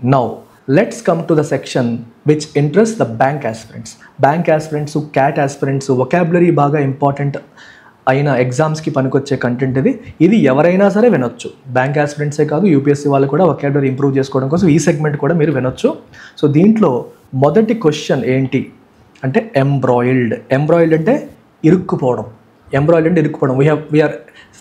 Now let's come to the section which interests the bank aspirants. Bank aspirants, CAT aspirants, vocabulary బాగా important అయిన ఎగ్జామ్స్కి పనికొచ్చే content ఇది ఎవరైనా సరే వినొచ్చు. బ్యాంక్ ఆస్పిరెంట్సే కాదు, యూపీఎస్సీ వాళ్ళు కూడా వొకాబులరీ ఇంప్రూవ్ చేసుకోవడం కోసం ఈ సెగ్మెంట్ కూడా మీరు వినొచ్చు. సో దీంట్లో మొదటి క్వశ్చన్ ఏంటి అంటే ఎంబ్రాయిల్డ్. ఎంబ్రాయిల్డ్ అంటే ఇరుక్కుపోవడం. ఎంబ్రాయిల్డ్ అంటే ఇరుక్కుపోవడం. V R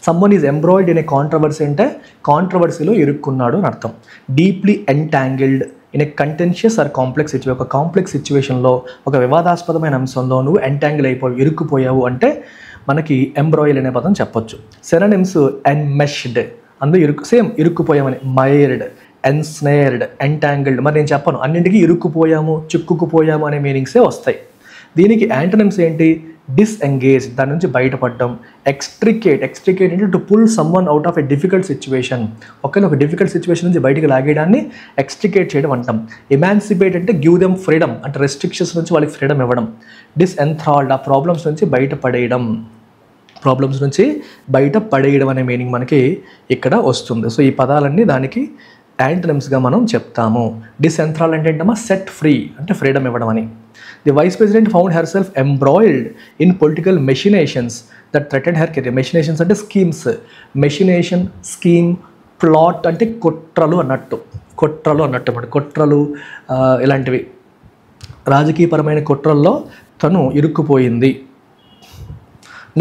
Samman is embroiled in a controversy అంటే కాంట్రవర్సీలో ఇరుక్కున్నాడు అని అర్థం. Deeply entangled in a contentious or complex situation. ఒక కాంప్లెక్స్ సిచ్యువేషన్లో, ఒక వివాదాస్పదమైన అంశంలో నువ్వు ఎంటాంగిల్ అయిపోయి ఇరుక్కుపోయావు అంటే మనకి ఎంబ్రాయిల్ అనే పదం చెప్పొచ్చు. సినోనిమ్స్ ఎన్మెష్డ్, అందులో సేమ్ ఇరుక్కుపోయామని. మైర్డ్, ఎన్స్నేర్డ్, ఎంటాంగిల్డ్. మరి నేను చెప్పను, అన్నింటికీ ఇరుక్కుపోయాము, చిక్కుకుపోయాము అనే మీనింగ్సే వస్తాయి. దీనికి యాంటోనిమ్స్ ఏంటి? డిస్ఎంగేజ్, దాని నుంచి బయటపడడం. ఎక్స్ట్రికేట్, ఎక్స్ట్రికేట్ అంటే to pull someone out of a difficult situation. ఒక డిఫికల్ట్ సిచ్యువేషన్ నుంచి బయటికి లాగేయడాన్ని ఎక్స్ట్రికేట్ చేయడం అంటాం. ఎమాన్సిపేట్ అంటే గివ్ దెమ్ ఫ్రీడమ్, అంటే రెస్ట్రిక్షన్స్ నుంచి వాళ్ళకి ఫ్రీడమ్ ఇవ్వడం. డిస్ఎంథ్రాల్డ్, ఆ ప్రాబ్లమ్స్ నుంచి బయటపడేయడం. ప్రాబ్లమ్స్ నుంచి బయటపడేయడం అనే మీనింగ్ మనకి ఇక్కడ వస్తుంది. సో ఈ పదాలన్నీ దానికి యాంటోనిమ్స్గా మనం చెప్తాము. డిస్ఎంథ్రాల్డ్ అంటే ఏంటమ్మా? సెట్ ఫ్రీ, అంటే ఫ్రీడమ్ ఇవ్వడం అని. The vice president found herself embroiled in political machinations that threatened her career. Machinations అంటే స్కీమ్స్. మెషినేషన్, స్కీమ్, ప్లాట్ అంటే కుట్రలు అన్నట్టు. కుట్రలు ఇలాంటివి రాజకీయపరమైన కుట్రల్లో తను ఇరుక్కుపోయింది.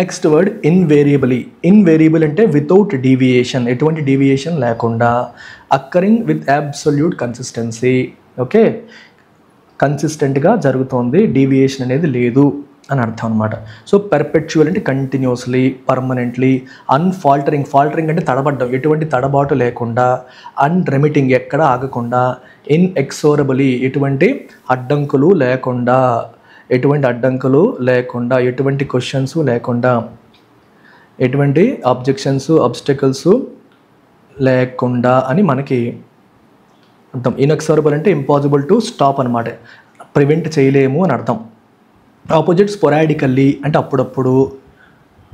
Next word invariably. ఇన్వేరియబుల్ అంటే వితౌట్ డీవియేషన్, ఎటువంటి డీవియేషన్ లేకుండా. Occurring with absolute consistency. Okay, కన్సిస్టెంట్గా జరుగుతోంది, డీవియేషన్ అనేది లేదు అని అర్థం అనమాట. సో పెర్పెచువల్ అంటే కంటిన్యూస్లీ, పర్మనెంట్లీ. అన్ఫాల్టరింగ్, ఫాల్టరింగ్ అంటే తడబడ్డం, ఎటువంటి తడబాటు లేకుండా. అన్రెమిటింగ్, ఎక్కడ ఆగకుండా. ఇన్ఎక్సోరబులీ, ఎటువంటి అడ్డంకులు లేకుండా, ఎటువంటి క్వశ్చన్స్ లేకుండా, ఎటువంటి అబ్స్టకల్స్ లేకుండా అని మనకి అర్థం. ఇన్ఎక్సరబుల్ అంటే ఇంపాసిబుల్ టు స్టాప్ అనమాట, ప్రివెంట్ చేయలేము అని అర్థం. ఆపోజిట్ స్పొరాడికల్లీ అంటే అప్పుడప్పుడు,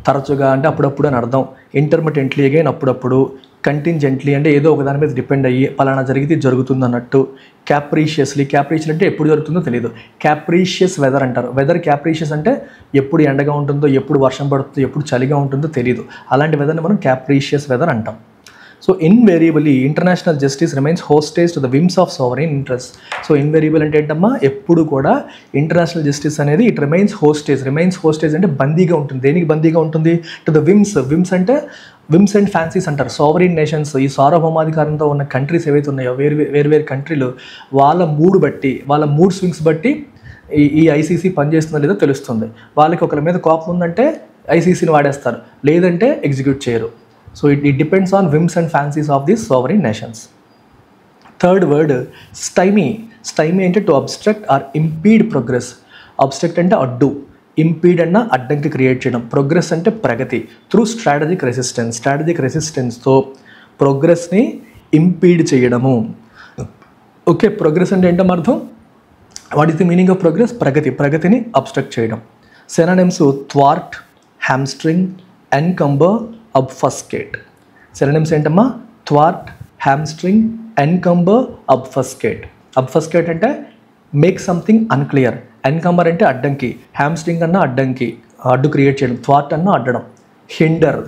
తరచుగా అంటే అప్పుడప్పుడు అని అర్థం. ఇంటర్మిటెంట్లీ అగైన్ అప్పుడప్పుడు. కంటింజెంట్లీ అంటే ఏదో ఒక దాని మీద డిపెండ్ అయ్యి పలానా జరిగితే జరుగుతుంది అన్నట్టు. క్యాప్రీషియస్లీ, క్యాప్రీషియస్ అంటే ఎప్పుడు జరుగుతుందో తెలియదు. క్యాప్రీషియస్ వెదర్ అంటారు. వెదర్ క్యాప్రీషియస్ అంటే ఎప్పుడు ఎండగా ఉంటుందో, ఎప్పుడు వర్షం పడుతుందో, ఎప్పుడు చలిగా ఉంటుందో తెలియదు. అలాంటి వెదర్ని మనం క్యాప్రీషియస్ వెదర్ అంటాం. So invariably international justice remains hostage to the whims of sovereign interest. So invariable అంటే ఏంటమ్మా? ఎప్పుడు కూడా ఇంటర్నేషనల్ జస్టిస్ అనేది it remains hostage. Remains hostage అంటే బందీగా ఉంటుంది. దేనికి బందీగా ఉంటుంది? To the whims. విమ్స్ అంటే విమ్స్ అండ్ ఫ్యాన్సీస్ అంటారు. సావరెయిన్ నేషన్స్, ఈ సార్వభౌమాధికారంతో ఉన్న కంట్రీస్ ఏవైతే ఉన్నాయో, వేరు కంట్రీలు, వాళ్ళ మూడ్ స్వింగ్స్ బట్టి ఈ ఐసీసీ పనిచేస్తుందో లేదో తెలుస్తుంది. వాళ్ళకి ఒకరి మీద కోపం ఉందంటే ఐసీసీని వాడేస్తారు, లేదంటే ఎగ్జిక్యూట్ చేయరు. So it depends on whims and fancies of these sovereign nations. Third word, stymie. Stymie అంటే to obstruct or impede progress. Obstruct అంటే అడ్డు, impede అన్న అడ్డంకి క్రియేట్ చేయడం, progress అంటే ప్రగతి. Through strategic resistance. Strategic resistance-తో ప్రోగ్రెస్ని ఇంపీడ్ చేయడము. ఓకే, ప్రోగ్రెస్ అంటే ఏంటో అర్థం? What is the meaning of progress? ప్రగతిని అబ్స్ట్రక్ట్ చేయడం. Synonyms thwart, hamstring, encumber, obfuscate. Synonyms ఏంటమ్మా? Thwart, hamstring, encumber, అబ్ఫస్కేట్. అబ్ఫస్కేట్ అంటే మేక్ సంథింగ్ అన్క్లియర్. ఎన్కంబర్ అంటే అడ్డంకి. హ్యామ్స్ట్రింగ్ అన్న అడ్డంకి, అడ్డు క్రియేట్ చేయడం. థ్వార్ట్ అన్న అడ్డడం. హిండర్,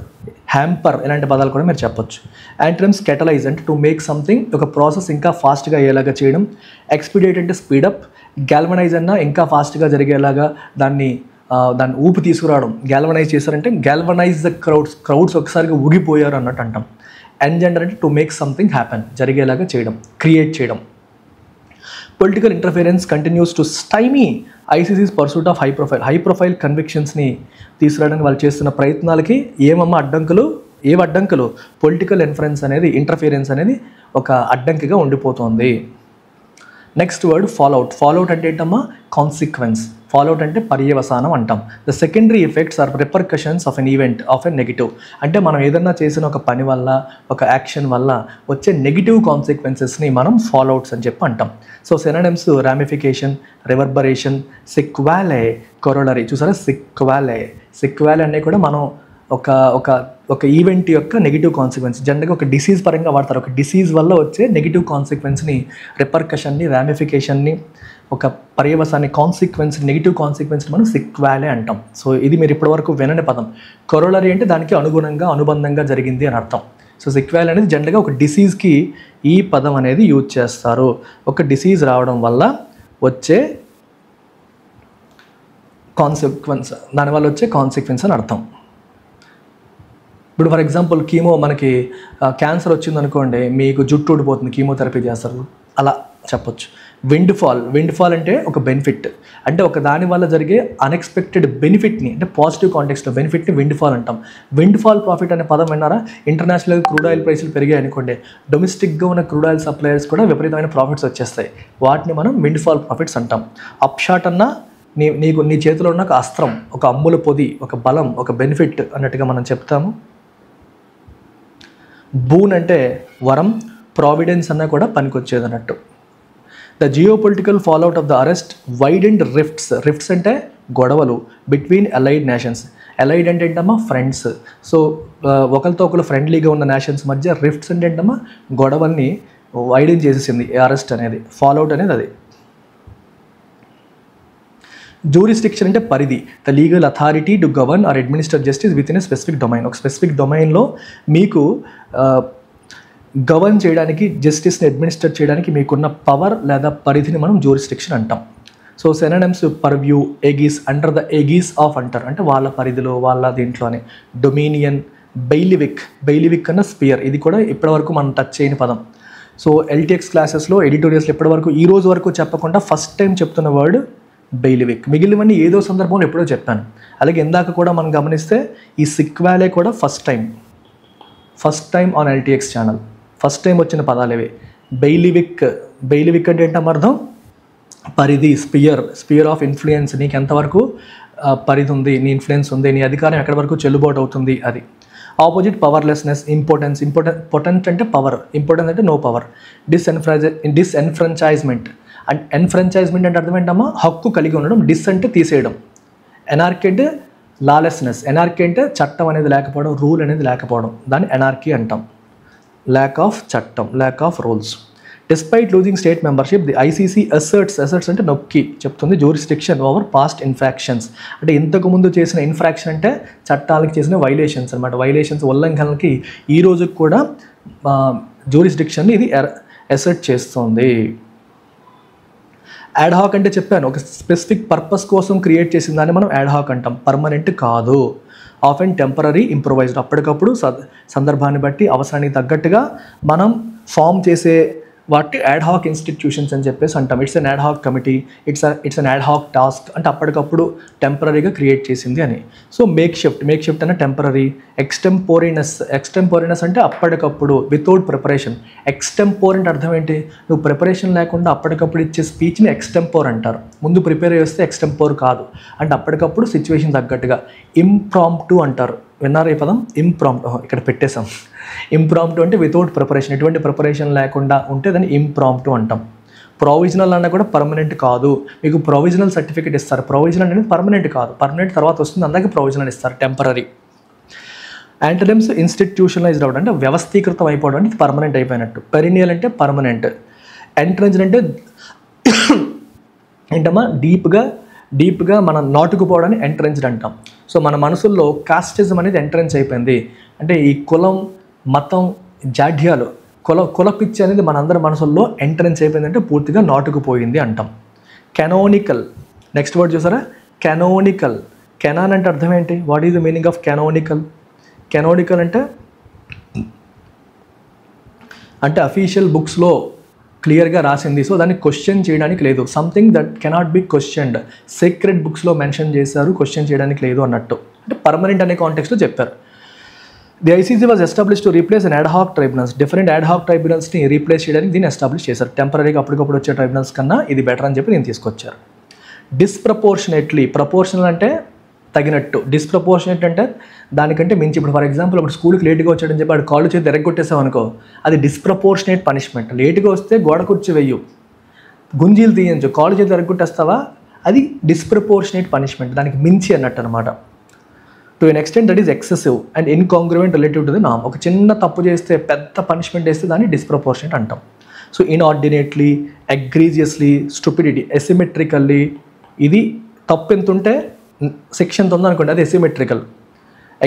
హ్యాంపర్ ఇలాంటి పదాలు కూడా మీరు చెప్పొచ్చు. యాంటోనిమ్స్ కెటలైజ్ అంటే టు మేక్ సంథింగ్, ఒక ప్రాసెస్ ఇంకా ఫాస్ట్గా అయ్యేలాగా చేయడం. ఎక్స్పీడియేట్ అంటే స్పీడప్. గ్యాల్వనైజ్ అన్న ఇంకా ఫాస్ట్గా జరిగేలాగా దాన్ని ఊపి తీసుకురావడం. గ్యాల్వనైజ్ చేశారంటే గ్యాల్వనైజ్ ద క్రౌడ్స్ ఒకసారిగా ఊగిపోయారు అన్నట్టు అంటాం. ఎంజెండర్ అంటే టు మేక్ సంథింగ్ హ్యాపెన్, జరిగేలాగా చేయడం, క్రియేట్ చేయడం. Political interference continues to stymie ICC's pursuit of high profile కన్విక్షన్స్ని తీసుకురావడానికి వాళ్ళు చేస్తున్న ప్రయత్నాలకి ఏం అడ్డంకులు? పొలిటికల్ ఇంటర్ఫిరెన్స్ అనేది ఒక అడ్డంకిగా ఉండిపోతుంది. Next word fallout. ఫాలోఅవుట్ అంటే ఏంటమ్మా? కాన్సిక్వెన్స్. ఫాలోఅవుట్ అంటే పర్యవసానం అంటాం. The secondary effects or repercussions of an event of an negative. అంటే మనం ఏదన్నా చేసిన ఒక పని వల్ల, ఒక యాక్షన్ వల్ల వచ్చే నెగిటివ్ కాన్సిక్వెన్సెస్ని మనం ఫాలోఅవుట్స్ అని చెప్పి అంటాం. So synonyms ramification, reverberation, sequelae, corollary. చూసారా? సిక్వాలే అనేవి కూడా మనం ఒక ఒక ఒక ఈవెంట్ యొక్క నెగిటివ్ కాన్సిక్వెన్స్. జనరల్గా ఒక డిసీజ్ పరంగా వాడతారు. ఒక డిసీజ్ వల్ల వచ్చే నెగిటివ్ కాన్సిక్వెన్స్ని, రిపర్కషన్ని, రామిఫికేషన్ని, ఒక పర్యవసాన్ని, కాన్సిక్వెన్స్, నెగిటివ్ కాన్సిక్వెన్స్ని మనం సిక్వాలే అంటాం. సో ఇది మీరు ఇప్పటివరకు వినని పదం. కొరోలరీ అంటే దానికి అనుగుణంగా, అనుబంధంగా జరిగింది అని అర్థం. సో సిక్వాలే అనేది జనరల్గా ఒక డిసీజ్కి ఈ పదం అనేది యూజ్ చేస్తారు. ఒక డిసీజ్ రావడం వల్ల వచ్చే కాన్సిక్వెన్స్, దానివల్ల వచ్చే కాన్సిక్వెన్స్ అని అర్థం. ఇప్పుడు ఫర్ ఎగ్జాంపుల్ కీమో, మనకి క్యాన్సర్ వచ్చిందనుకోండి, మీకు జుట్టు ఊడిపోతుంది, కీమోథెరపీ చేస్తారు, అలా చెప్పొచ్చు. విండ్ ఫాల్ అంటే ఒక బెనిఫిట్, అంటే ఒక దాని వల్ల జరిగే అన్ఎక్స్పెక్టెడ్ బెనిఫిట్ని, అంటే పాజిటివ్ కాంటెక్స్ట్లో బెనిఫిట్ని విండ్ ఫాల్ అంటాం. విండ్ ఫాల్ ప్రాఫిట్ అనే పదం విన్నారా? ఇంటర్నేషనల్ క్రూడ్ ఆయిల్ ప్రైసులు పెరిగాయి అనుకోండి, డొమెస్టిక్గా ఉన్న క్రూడ్ ఆయిల్ సప్లయర్స్ కూడా విపరీతమైన ప్రాఫిట్స్ వచ్చేస్తాయి. వాటిని మనం విండ్ ఫాల్ ప్రాఫిట్స్ అంటాం. అప్షాట్ అన్న నీ చేతిలో ఉన్న ఒక అస్త్రం, ఒక అమ్ముల పొది, ఒక బలం, ఒక బెనిఫిట్ అన్నట్టుగా మనం చెప్తాము. బూన్ అంటే వరం, ప్రావిడెన్స్ అన్నా కూడా పనికొచ్చేది అన్నట్టు. The geopolitical fallout of the arrest widened rifts అంటే గొడవలు బిట్వీన్ అలైడ్ నేషన్స్. అలైడ్ అంటే ఏంటమ్మా? ఫ్రెండ్స్. సో ఒకరితో ఒకరు ఫ్రెండ్లీగా ఉన్న నేషన్స్ మధ్య రిఫ్ట్స్ అంటే ఏంటమ్మా? గొడవల్ని వైడెన్ చేసేసింది అరెస్ట్ అనేది, ఫాలోఅవుట్ అనేది అది. జ్యూరిస్డిక్షన్ అంటే పరిధి, the legal authority to govern or administer justice within a specific domain. ఒక స్పెసిఫిక్ డొమైన్లో మీకు గవర్న్ చేయడానికి, జస్టిస్ని అడ్మినిస్టర్ చేయడానికి మీకున్న పవర్ లేదా పరిధిని మనం జ్యూరిస్డిక్షన్ అంటాం. So synonyms purview, aegis, under the aegis of అంటారు, అంటే వాళ్ళ పరిధిలో, వాళ్ళ దీంట్లోనే. డొమినియన్, బెయిలివిక్ అన్న స్పియర్, ఇది కూడా ఇప్పటివరకు మనం టచ్ చేయని పదం. సో ఎల్టీఎక్స్ క్లాసెస్లో, ఎడిటోరియల్స్లో ఇప్పటివరకు ఈ రోజు వరకు చెప్పకుండా ఫస్ట్ టైం చెప్తున్న వర్డ్ బెయిలివిక్. మిగిలినవన్నీ ఏదో సందర్భంలో ఎప్పుడో చెప్పాను. అలాగే ఇందాక కూడా మనం గమనిస్తే ఈ సిక్వాలే కూడా first time on LTX channel, first time వచ్చిన పదాలు ఇవి. బెయిలివిక్ అంటే ఏంటో అర్థం? పరిధి, స్పియర్ ఆఫ్ ఇన్ఫ్లుయెన్స్. నీకు ఎంతవరకు పరిధి ఉంది, నీ ఇన్ఫ్లుయెన్స్ ఉంది, నీ అధికారం ఎక్కడి వరకు చెల్లుబాటు అవుతుంది, అది. ఆపోజిట్ పవర్లెస్నెస్, ఇంపార్టెంట్ అంటే పవర్, ఇంపార్టెన్స్ అంటే నో పవర్. డిస్ఎన్ఫ్రాంచైజ్మెంట్ అండ్ ఎన్ఫ్రాంచైజ్మెంట్ అంటే అర్థం ఏంటమ్మా? హక్కు కలిగి ఉండడం. డిస్ అంటే తీసేయడం. ఎనార్కీ అంటే లాలెస్నెస్. ఎనార్కీ అంటే చట్టం అనేది లేకపోవడం, రూల్ అనేది లేకపోవడం, దాన్ని ఎనార్కీ అంటాం. ల్యాక్ ఆఫ్ చట్టం, lack of rules. Despite losing state membership, the ICC asserts అంటే నొక్కి చెప్తుంది జ్యూరిస్డిక్షన్ ఓవర్ పాస్ట్ ఇన్ఫ్రాక్షన్స్. అంటే ఇంతకుముందు చేసిన ఇన్ఫ్రాక్షన్ అంటే చట్టాలకు చేసిన వైలేషన్స్ అనమాట. వైలేషన్స్, ఉల్లంఘనలకి ఈ రోజుకి కూడా జ్యూరిస్డిక్షన్ ఇది అసర్ట్ చేస్తుంది. యాడ్హాక్ అంటే చెప్పాను, ఒక స్పెసిఫిక్ పర్పస్ కోసం క్రియేట్ చేసిన దాన్ని మనం యాడ్హాక్ అంటాం, పర్మనెంట్ కాదు. ఆఫ్ అండ్ టెంపరరీ, ఇంప్రొవైజ్డ్, అప్పటికప్పుడు సందర్భాన్ని బట్టి అవసరానికి తగ్గట్టుగా మనం ఫామ్ చేసే వాటి యాడ్హాక్ ఇన్స్టిట్యూషన్స్ అని చెప్పేసి అంటాం. It's an యాడ్హాక్ committee, it's an యాడ్హాక్ task, అంటే అప్పటికప్పుడు టెంపరీగా క్రియేట్ చేసింది అని. సో మేక్ షిఫ్ట్ అంటే టెంపరీ. ఎక్స్టెంపోరినస్ అంటే అప్పటికప్పుడు, వితౌట్ ప్రిపరేషన్. ఎక్స్టెంపోర్ అర్థం ఏంటి? నువ్వు ప్రిపరేషన్ లేకుండా అప్పటికప్పుడు ఇచ్చే స్పీచ్ని ఎక్స్టెంపోర్ అంటారు. ముందు ప్రిపేర్ చేస్తే ఎక్స్టెంపోర్ కాదు, అంటే అప్పటికప్పుడు సిచ్యువేషన్ తగ్గట్టుగా. ఇంప్రాంప్టు అంటారు, విన్నారు ఈ పదం? ఇంప్రాంప్టు, ఇక్కడ పెట్టేశాం. ఇంప్రాంప్టు అంటే వితౌట్ ప్రిపరేషన్, ఎటువంటి ప్రిపరేషన్ లేకుండా ఉంటే దాన్ని ఇంప్రాంప్టు అంటాం. ప్రొవిజనల్ అన్న కూడా పర్మనెంట్ కాదు. మీకు ప్రొవిజనల్ సర్టిఫికేట్ ఇస్తారు, ప్రొవిజనల్ అనేది పర్మనెంట్ కాదు, పర్మనెంట్ తర్వాత వస్తుంది, అందుకే ప్రొవిజనల్ ఇస్తారు, టెంపరీ. యాంటోనిమ్స్ ఇన్స్టిట్యూషనలైజ్డ్ అవడం అంటే వ్యవస్థీకృతం అయిపోవడం, అంటే పర్మనెంట్ అయిపోయినట్టు. పెరినియల్ అంటే పర్మనెంట్. ఎంట్రెన్స్డ్ అంటే ఏంటమ్మా? డీప్గా మనం నాటుకుపోవడాన్ని ఎంట్రెన్స్డ్ అంటాం. సో మన మనసుల్లో కాస్టిజం అనేది ఎంట్రెన్స్ అయిపోయింది, అంటే ఈ కులం, మతం, జాడ్యాలు, కుల పిచ్చి అనేది మనందరి మనసుల్లో ఎంట్రెన్స్ అయిపోయిందంటే పూర్తిగా నాటుకుపోయింది అంటాం. కెనోనికల్, నెక్స్ట్ వర్డ్ చూసారా? కెనోనికల్. కెనాన్ అంటే అర్థం ఏంటి? What is the meaning of canonical? Canonical అంటే అఫీషియల్ బుక్స్లో క్లియర్గా రాసింది, సో దాన్ని క్వశ్చన్ చేయడానికి లేదు. Something that cannot be questioned. Secret బుక్స్లో మెన్షన్ చేశారు, క్వశ్చన్ చేయడానికి లేదు అన్నట్టు, అంటే పర్మనెంట్ అనే కాంటెక్స్లో చెప్పారు. The ICC was establish to replace an ad hoc tribunals. Different ad hoc ట్రైబ్యునల్స్ని రీప్లేస్ చేయడానికి దీన్ని ఎస్టాబ్లిష్ చేశారు. టెంపరీగా అప్పటికప్పుడు వచ్చే ట్రైబ్యునల్స్ కన్నా ఇది బెటర్ అని చెప్పి దీన్ని తీసుకొచ్చారు. డిస్ప్రపోర్షనేట్లీ, ప్రపోర్షనల్ అంటే తగినట్టు, డిస్ప్రపోర్షనేట్ అంటే దానికంటే మించి. ఇప్పుడు ఫర్ ఎగ్జాంపుల్ అప్పుడు స్కూల్కి లేట్గా వచ్చాడని చెప్పి వాడు కాళ్ళు చేతి ఎరగొట్టేసావు అనుకో, అది డిస్ప్రపోర్షనేట్ పనిష్మెంట్. లేట్గా వస్తే గోడ కుర్చీ వెయ్యు, గుంజీలు తీయించు, కాళ్ళు చేతి ఎరగొట్టేస్తావా, అది డిస్ప్రపోర్షనేట్ పనిష్మెంట్, దానికి మించి అన్నట్టు అనమాట. To an extent that is excessive and incongruent relative to the నామ్. ఒక చిన్న తప్పు చేస్తే పెద్ద పనిష్మెంట్ వేస్తే దాన్ని డిస్ప్రపోర్షనేట్ అంటాం. సో ఇన్ఆర్డినేట్లీ, ఎగ్రీజియస్లీ, స్టూపిడిటీ, ఎసిమెట్రికల్లీ, ఇది తప్పు ఎంత ఉంటే శిక్ష ఎంత ఉందనుకోండి అది ఎసిమెట్రికల్.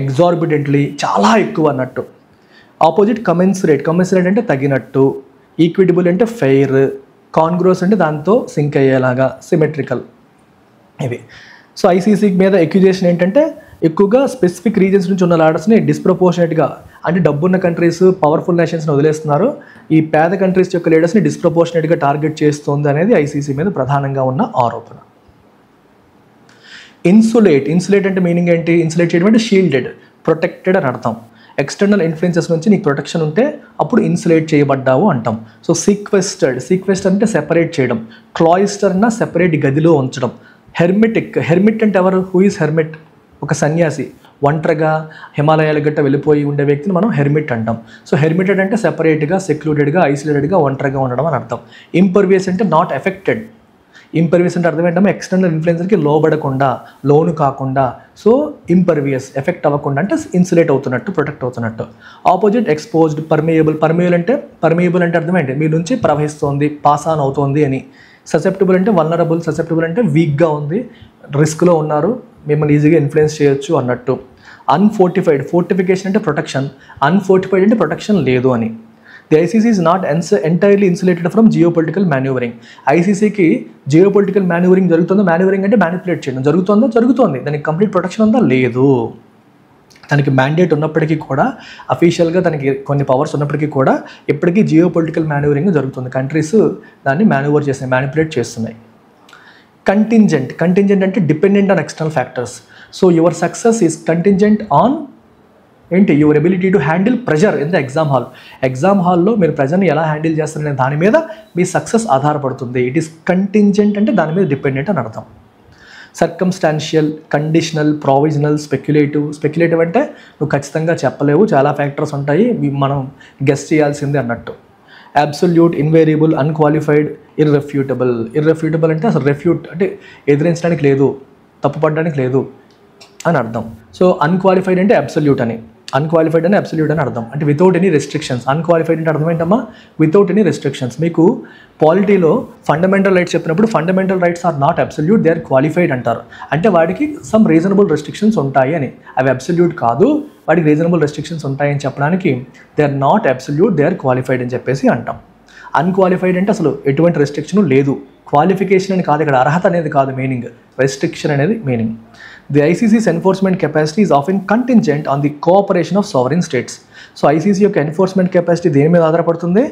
ఎగ్జార్బిడెంట్లీ, చాలా ఎక్కువ అన్నట్టు. ఆపోజిట్ కమెన్సురేట్, కమెన్సురేట్ అంటే తగినట్టు. ఈక్విటబుల్ అంటే ఫెయిర్. కాన్గ్రోస్ అంటే దాంతో సింక్ అయ్యేలాగా, సిమెట్రికల్. ఇవి. సో ఐసీసీ మీద ఎక్యుజేషన్ ఏంటంటే ఎక్కువగా స్పెసిఫిక్ రీజన్స్ నుంచి ఉన్న లాడర్స్ని డిస్ప్రపోర్షనేట్గా, అంటే డబ్బున్న కంట్రీస్, పవర్ఫుల్ నేషన్స్ని వదిలేస్తున్నారు, ఈ పేద కంట్రీస్ యొక్క లీడర్స్ని డిస్ప్రపోర్షనేట్గా టార్గెట్ చేస్తుంది అనేది ఐసీసీ మీద ప్రధానంగా ఉన్న ఆరోపణ. ఇన్సులేట్, ఇన్సులేట్ అంటే మీనింగ్ ఏంటి? ఇన్సులేట్ చేయడం అంటే షీల్డెడ్, ప్రొటెక్టెడ్ అని అర్థం. ఎక్స్టర్నల్ ఇన్ఫ్లుయెన్సెస్ నుంచి నీకు ప్రొటెక్షన్ ఉంటే అప్పుడు ఇన్సులేట్ చేయబడ్డావు అంటాం. సో సీక్వెస్టర్డ్, సీక్వెస్టర్ అంటే సెపరేట్ చేయడం. క్లాయిస్టర్ అన్న సెపరేట్ గదిలో ఉంచడం. హెర్మిటిక్, హెర్మిట్ అంటే ఎవరు? Who is hermit? ఒక సన్యాసి, ఒంటరిగా హిమాలయాల గట్ట వెళ్ళిపోయి ఉండే వ్యక్తిని మనం హెర్మిట్ అంటాం. సో హెర్మిటెడ్ అంటే సెపరేట్గా, సెక్లూడెడ్గా, ఐసోలేటెడ్గా, ఒంటరిగా ఉండడం అని అర్థం. ఇంపర్వియస్ అంటే నాట్ ఎఫెక్టెడ్. ఇంపర్వియస్ అంటే అర్థం ఏంటంటే ఎక్స్టర్నల్ ఇన్ఫ్లుయెన్సర్కి లోబడకుండా, లోను కాకుండా. సో ఇంపర్వియస్, ఎఫెక్ట్ అవ్వకుండా అంటే ఇన్సులేట్ అవుతున్నట్టు, ప్రొటెక్ట్ అవుతున్నట్టు. Opposite exposed, permeable. పర్మియబుల్ అంటే అర్థం ఏంటి? మీ నుంచి ప్రవహిస్తోంది, పాస్ ఆన్ అవుతోంది అని. ససెప్టబుల్ అంటే వల్నరబుల్, ససెప్టబుల్ అంటే వీక్గా ఉంది, రిస్క్లో ఉన్నారు, మిమ్మల్ని ఈజీగా ఇన్ఫ్లుయెన్స్ చేయొచ్చు అన్నట్టు. అన్ఫోర్టిఫైడ్, ఫోర్టిఫికేషన్ అంటే ప్రొటెక్షన్, అన్ఫోర్టిఫైడ్ అంటే ప్రొటెక్షన్ లేదు అని. The ICC is not entirely insulated from geopolitical manoeuvring. ఐసీసీకి జియోపొలిటికల్ మాన్యూవరింగ్ జరుగుతుందో, మాన్యూవరింగ్ అంటే మ్యానిపులేట్ చేయడం జరుగుతుందో, జరుగుతోంది. దానికి కంప్లీట్ ప్రొటెక్షన్ ఉందా? లేదు. తనకి మ్యాండేట్ ఉన్నప్పటికీ కూడా, అఫీషియల్గా తనకి కొన్ని పవర్స్ ఉన్నప్పటికీ కూడా ఇప్పటికీ జియోపొలిటికల్ మాన్యూవరింగ్ జరుగుతుంది. కంట్రీస్ దాన్ని మాన్యూవర్ చేస్తున్నాయి, మ్యానిపులేట్ చేస్తున్నాయి. కంటింజెంట్, కంటింజెంట్ అంటే dependent on external factors. So your success is contingent on ఏంటి? Your ability to handle pressure in the exam hall. Exam హాల్లో మీరు ప్రెషర్ని ఎలా హ్యాండిల్ చేస్తారనే దాని మీద మీ సక్సెస్ ఆధారపడుతుంది. ఇట్ ఈస్ కంటింజెంట్ అంటే దాని మీద డిపెండెంట్ అని అర్థం. Circumstantial, conditional, provisional, speculative. Speculative అంటే నువ్వు ఖచ్చితంగా చెప్పలేవు, చాలా ఫ్యాక్టర్స్ ఉంటాయి, మనం గెస్ చేయాల్సిందే అన్నట్టు. Absolute, invariable, unqualified, irrefutable. Irrefutable అంటే అసలు రెఫ్యూట్ అంటే ఎదిరించడానికి లేదు, తప్పుపడడానికి లేదు అని అర్థం. సో అన్క్వాలిఫైడ్ అంటే అబ్సల్యూట్ అని, అన్క్వాలిఫైడ్ అని అబ్సల్యూట్ అని అర్థం. అంటే వితౌట్ ఎనీ రెస్ట్రిక్షన్స్. అన్క్వాలిఫైడ్ అంటే అర్థం ఏంటమ్మా? Without any restrictions. మీకు పాలిటీలో ఫండమెంటల్ రైట్స్ చెప్పినప్పుడు fundamental rights are not absolute, they are qualified అంటారు. అంటే వాడికి సమ్ రీజనబుల్ రెస్ట్రిక్షన్స్ ఉంటాయి అని. అవి అబ్సల్యూట్ కాదు, వాడికి రీజనబుల్ రెస్ట్రిక్షన్స్ ఉంటాయని చెప్పడానికి they are not absolute, they are qualified అని చెప్పేసి అంటాం. అన్క్వాలిఫైడ్ అంటే అసలు ఎటువంటి రెస్ట్రిక్షన్ లేదు. క్వాలిఫికేషన్ అని కాదు ఇక్కడ, అర్హత అనేది కాదు మీనింగ్, రెస్ట్రిక్షన్ అనేది meaning. The ICC's enforcement capacity is often contingent on the cooperation of sovereign states. So ICC యొక్క ఎన్ఫోర్స్మెంట్ కెపాసిటీ దేని మీద ఆధారపడుతుంది?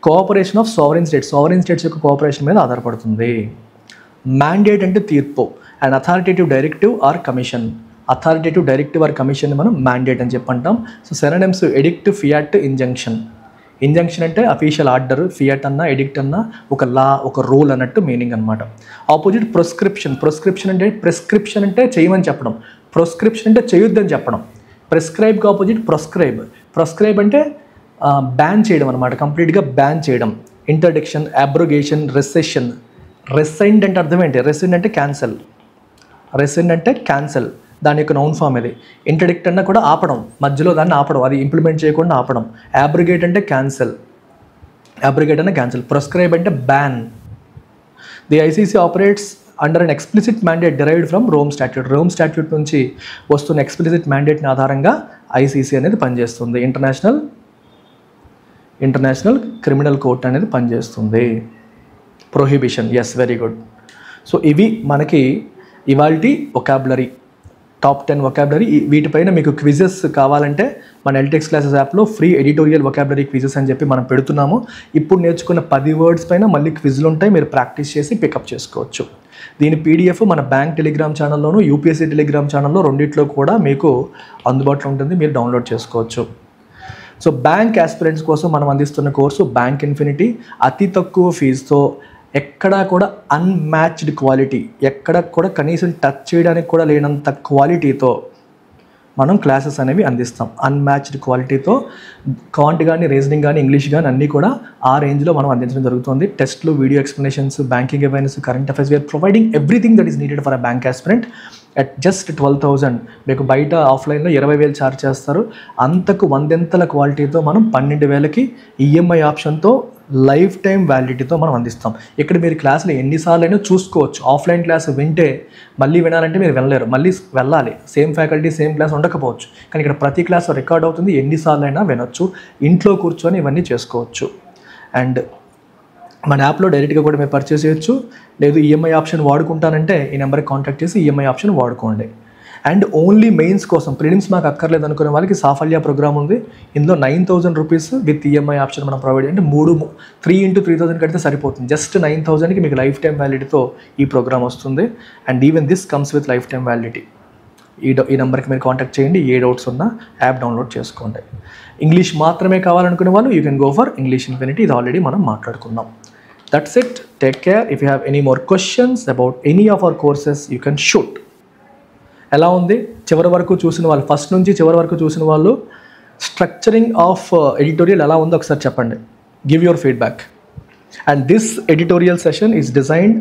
Cooperation of sovereign states, sovereign states యొక్క కోఆపరేషన్ మీద ఆధారపడుతుంది. మ్యాండేట్ అంటే తీర్పు, and authoritative directive or commission. Authoritative directive or commission మనం మ్యాండేట్ అని చెప్పంటాం. So synonyms edict, fiat, injunction. Injunction అంటే అఫీషియల్ ఆర్డర్, ఫియాట్ అన్న, ఎడిక్ట్ అన్న ఒక లా, ఒక రూల్ అన్నట్టు మీనింగ్ అనమాట. Opposite prescription. ప్రిస్క్రిప్షన్ అంటే చేయమని చెప్పడం, ప్రిస్క్రిప్షన్ అంటే చేయొద్దని చెప్పడం. ప్రిస్క్రైబ్కి ఆపోజిట్ ప్రొస్క్రైబ్. ప్రొస్క్రైబ్ అంటే బ్యాన్ చేయడం అనమాట, కంప్లీట్గా బ్యాన్ చేయడం. ఇంటర్డిక్షన్, అబ్రోగేషన్, రెసెషన్. రెసైండ్ అంటే అర్థం ఏంటి? రెసెండ్ అంటే క్యాన్సల్, రెసెండ్ అంటే క్యాన్సల్, దాని యొక్క నౌన్ ఫామ్ ఇది. ఇంటర్డిక్ట్ అన్నా కూడా ఆపడం, మధ్యలో దాన్ని ఆపడం, అది ఇంప్లిమెంట్ చేయకుండా ఆపడం. అబ్రోగేట్ అంటే క్యాన్సల్, అబ్రోగేట్ అంటే క్యాన్సల్. ప్రిస్క్రైబ్ అంటే ban. The ICC operates under an explicit mandate derived from Rome statute. Rome statute నుంచి వస్తున్న ఎక్స్ప్లిసిట్ మ్యాండేట్ని ఆధారంగా ఐసీసీ అనేది పనిచేస్తుంది. ఇంటర్నేషనల్ క్రిమినల్ కోర్ట్ అనేది పనిచేస్తుంది. Prohibition, yes, very good. So ఇవి మనకి ఇవాల్టి వొకాబులరీ, టాప్ 10 వొకాబులరీ. వీటిపైన మీకు క్విజెస్ కావాలంటే మన ఎల్టెక్స్ క్లాసెస్ యాప్లో ఫ్రీ ఎడిటోరియల్ వొకాబులరీ క్విజెస్ అని చెప్పి మనం పెడుతున్నాము. ఇప్పుడు నేర్చుకున్న 10 వర్డ్స్ పైన మళ్ళీ క్విజ్లు ఉంటాయి, మీరు ప్రాక్టీస్ చేసి పికప్ చేసుకోవచ్చు. దీని పీడిఎఫ్ మన బ్యాంక్ టెలిగ్రామ్ ఛానల్లోను, యూపీఎస్సీ టెలిగ్రామ్ ఛానల్లో రెండిట్లో కూడా మీకు అందుబాటులో ఉంటుంది, మీరు డౌన్లోడ్ చేసుకోవచ్చు. సో బ్యాంక్ ఆస్పిరెంట్స్ కోసం మనం అందిస్తున్న కోర్సు బ్యాంక్ ఇన్ఫినిటీ. అతి తక్కువ ఫీజుతో, ఎక్కడా కూడా అన్మ్యాచ్డ్ క్వాలిటీ, ఎక్కడ కూడా కనీసం టచ్ చేయడానికి కూడా లేనంత క్వాలిటీతో మనం క్లాసెస్ అనేవి అందిస్తాం. అన్మ్యాచ్డ్ క్వాలిటీతో కాంట్ కానీ, రీజనింగ్ కానీ, ఇంగ్లీష్ కానీ అన్నీ కూడా ఆ రేంజ్లో మనం అందించడం జరుగుతుంది. టెస్ట్లు, video explanations, banking awareness, current affairs, we're providing everything that is needed for a bank aspirant. At just 12,000 మీకు బయట ఆఫ్లైన్లో 20,000 ఛార్జ్ చేస్తారు. అంతకు 100 క్వాలిటీతో మనం 12,000కి ఈఎంఐ ఆప్షన్తో లైఫ్ టైం వ్యాలిడిటీతో మనం అందిస్తాం. ఇక్కడ మీరు క్లాసులు ఎన్నిసార్లు అయినా చూసుకోవచ్చు. ఆఫ్లైన్ క్లాస్ వింటే మళ్ళీ వినాలంటే మీరు వెళ్ళలేరు, మళ్ళీ వెళ్ళాలి. సేమ్ ఫ్యాకల్టీ సేమ్ క్లాస్ ఉండకపోవచ్చు, కానీ ఇక్కడ ప్రతి క్లాస్ రికార్డ్ అవుతుంది, ఎన్నిసార్లు అయినా వినొచ్చు. ఇంట్లో కూర్చొని ఇవన్నీ చేసుకోవచ్చు. అండ్ మన యాప్లో డైరెక్ట్గా కూడా మీరు పర్చేస్ చేయొచ్చు. లేదు ఈఎంఐ ఆప్షన్ వాడుకుంటానంటే ఈ నెంబర్కి కాంటాక్ట్ చేసి ఈఎంఐ ఆప్షన్ వాడుకోండి. అండ్ ఓన్లీ మెయిన్స్ కోసం ప్రిలిమ్స్ మాకు అక్కర్లేదు అనుకునే వాళ్ళకి సాఫల్య ప్రోగ్రామ్ ఉంది. ఇందులో 9,000 రూపీస్ విత్ ఈఎంఐ ఆప్షన్ మనం ప్రొవైడ్ అంటే 3 into 3,000 కడితే సరిపోతుంది. జస్ట్ 9,000కి మీకు లైఫ్ టైం వ్యాలిడిటీతో ఈ ప్రోగ్రామ్ వస్తుంది. And even this comes with life time validity. ఈ నెంబర్కి మీరు కాంటాక్ట్ చేయండి. ఏ డౌట్స్ ఉన్నా యాప్ డౌన్లోడ్ చేసుకోండి. ఇంగ్లీష్ మాత్రమే కావాలనుకునే వాళ్ళు you can go for English infinity. ఇది ఆల్రెడీ మనం మాట్లాడుకున్నాం. That's it. Take care. If you have any more questions about any of our courses you can shoot. ఎలా ఉంది చివరి వరకు చూసిన వాళ్ళు, ఫస్ట్ నుంచి చివరి వరకు చూసిన వాళ్ళు స్ట్రక్చరింగ్ ఆఫ్ ఎడిటోరియల్ ఎలా ఉందో ఒకసారి చెప్పండి. Give your feedback. And this editorial session is designed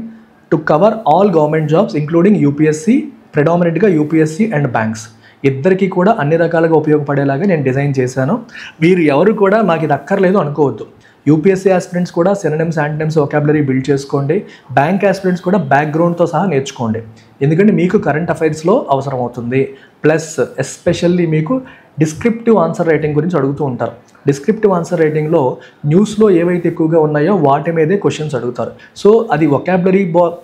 to cover all government jobs including UPSC, ప్రెడామినెంట్గా యూపీఎస్సీ అండ్ బ్యాంక్స్. ఇద్దరికి కూడా అన్ని రకాలుగా ఉపయోగపడేలాగా నేను డిజైన్ చేశాను. వీరు ఎవరు కూడా మాకు ఇది అక్కర్లేదు అనుకోవద్దు. యూపీఎస్సీ ఆస్పిరెంట్స్ కూడా సినోనిమ్స్, యాంటోనిమ్స్, వొకాబులరీ బిల్డ్ చేసుకోండి. బ్యాంక్ ఆస్పిరెంట్స్ కూడా బ్యాక్గ్రౌండ్తో సహా నేర్చుకోండి, ఎందుకంటే మీకు కరెంట్ అఫైర్స్లో అవసరం అవుతుంది. ప్లస్ ఎస్పెషల్లీ మీకు డిస్క్రిప్టివ్ ఆన్సర్ రైటింగ్ గురించి అడుగుతూ ఉంటారు. డిస్క్రిప్టివ్ ఆన్సర్ రైటింగ్లో న్యూస్లో ఏవైతే ఎక్కువగా ఉన్నాయో వాటి మీదే క్వశ్చన్స్ అడుగుతారు. సో అది వొకాబులరీ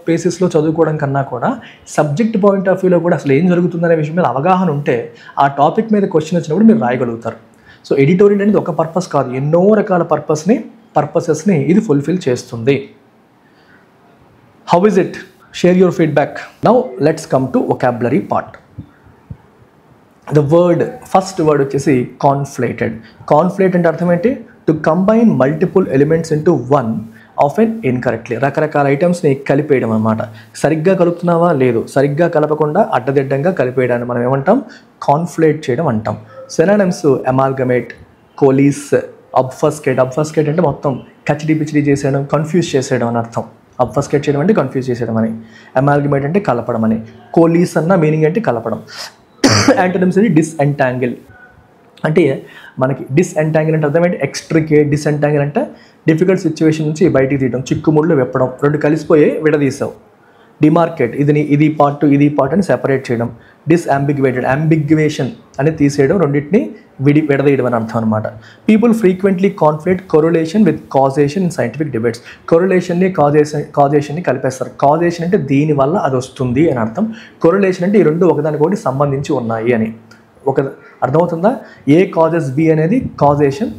బేసిస్లో చదువుకోవడం కన్నా కూడా సబ్జెక్ట్ పాయింట్ ఆఫ్ వ్యూలో కూడా అసలు ఏం జరుగుతుందనే విషయం మీద అవగాహన ఉంటే ఆ టాపిక్ మీద క్వశ్చన్ వచ్చినప్పుడు మీరు రాయగలుగుతారు. సో ఎడిటోరియల్ అనేది ఒక పర్పస్ కాదు, ఎన్నో రకాల పర్పసెస్ని ఇది ఫుల్ఫిల్ చేస్తుంది. How is it? Share your feedback. Now let's come to vocabulary part. First word వచ్చేసి కాన్ఫ్లేటెడ్. కాన్ఫ్లేట్ అంటే అర్థం ఏంటి? To combine multiple elements into one often incorrectly. రకరకాల ఐటమ్స్ని కలిపేయడం అన్నమాట. సరిగ్గా కలుపుతున్నావా? లేదు. సరిగ్గా కలపకుండా అడ్డదిడ్డంగా కలిపేయడాన్ని మనం ఏమంటాం? కాన్ఫ్లేట్ చేయడం అంటాం. సినోనిమ్స్ అమాల్గమేట్, కోలీస్, అబ్ఫస్కేట్. అబ్ఫస్కేట్ అంటే మొత్తం కచిడి పిచిడి చేసేయడం, కన్ఫ్యూజ్ చేసేయడం అని అర్థం. అబ్ఫస్కేట్ చేయడం అంటే కన్ఫ్యూజ్ చేసేయడం అని. అమాల్గమేట్ అంటే కలపడం అని. కోలీస్ అన్న మీనింగ్ అంటే కలపడం. యాంటోనిమ్స్ అంటే డిస్ఎంటాంగిల్. అంటే మనకి డిస్ఎంటాంగిల్ అంటే అర్థం ఏంటి? ఎక్స్ట్రికేట్. డిస్ఎంటాంగిల్ అంటే డిఫికల్ట్ సిచ్యువేషన్ నుంచి బయటికి తీయడం, చిక్కుముళ్ళు విప్పడం, రెండు కలిసిపోయి విడదీసావు. డిమార్కేట్, ఇది పార్ట్ ఇది పార్ట్ అని సెపరేట్ చేయడం. డిస్అంబిగ్వేటెడ్, అంబిగ్వేషన్ అని తీసేయడం, రెండింటిని విడదీయడం అని అర్థం అనమాట. People frequently conflate correlation with causation in scientific debates. కొరిలేషన్ని కాజేషన్ని కలిపేస్తారు. కాజేషన్ అంటే దీనివల్ల అది వస్తుంది అని అర్థం. కొరిలేషన్ అంటే ఈ రెండు ఒకదానికొకటి సంబంధించి ఉన్నాయి అని. అర్థమవుతుందా? ఏ కాజెస్ బి అనేది causation,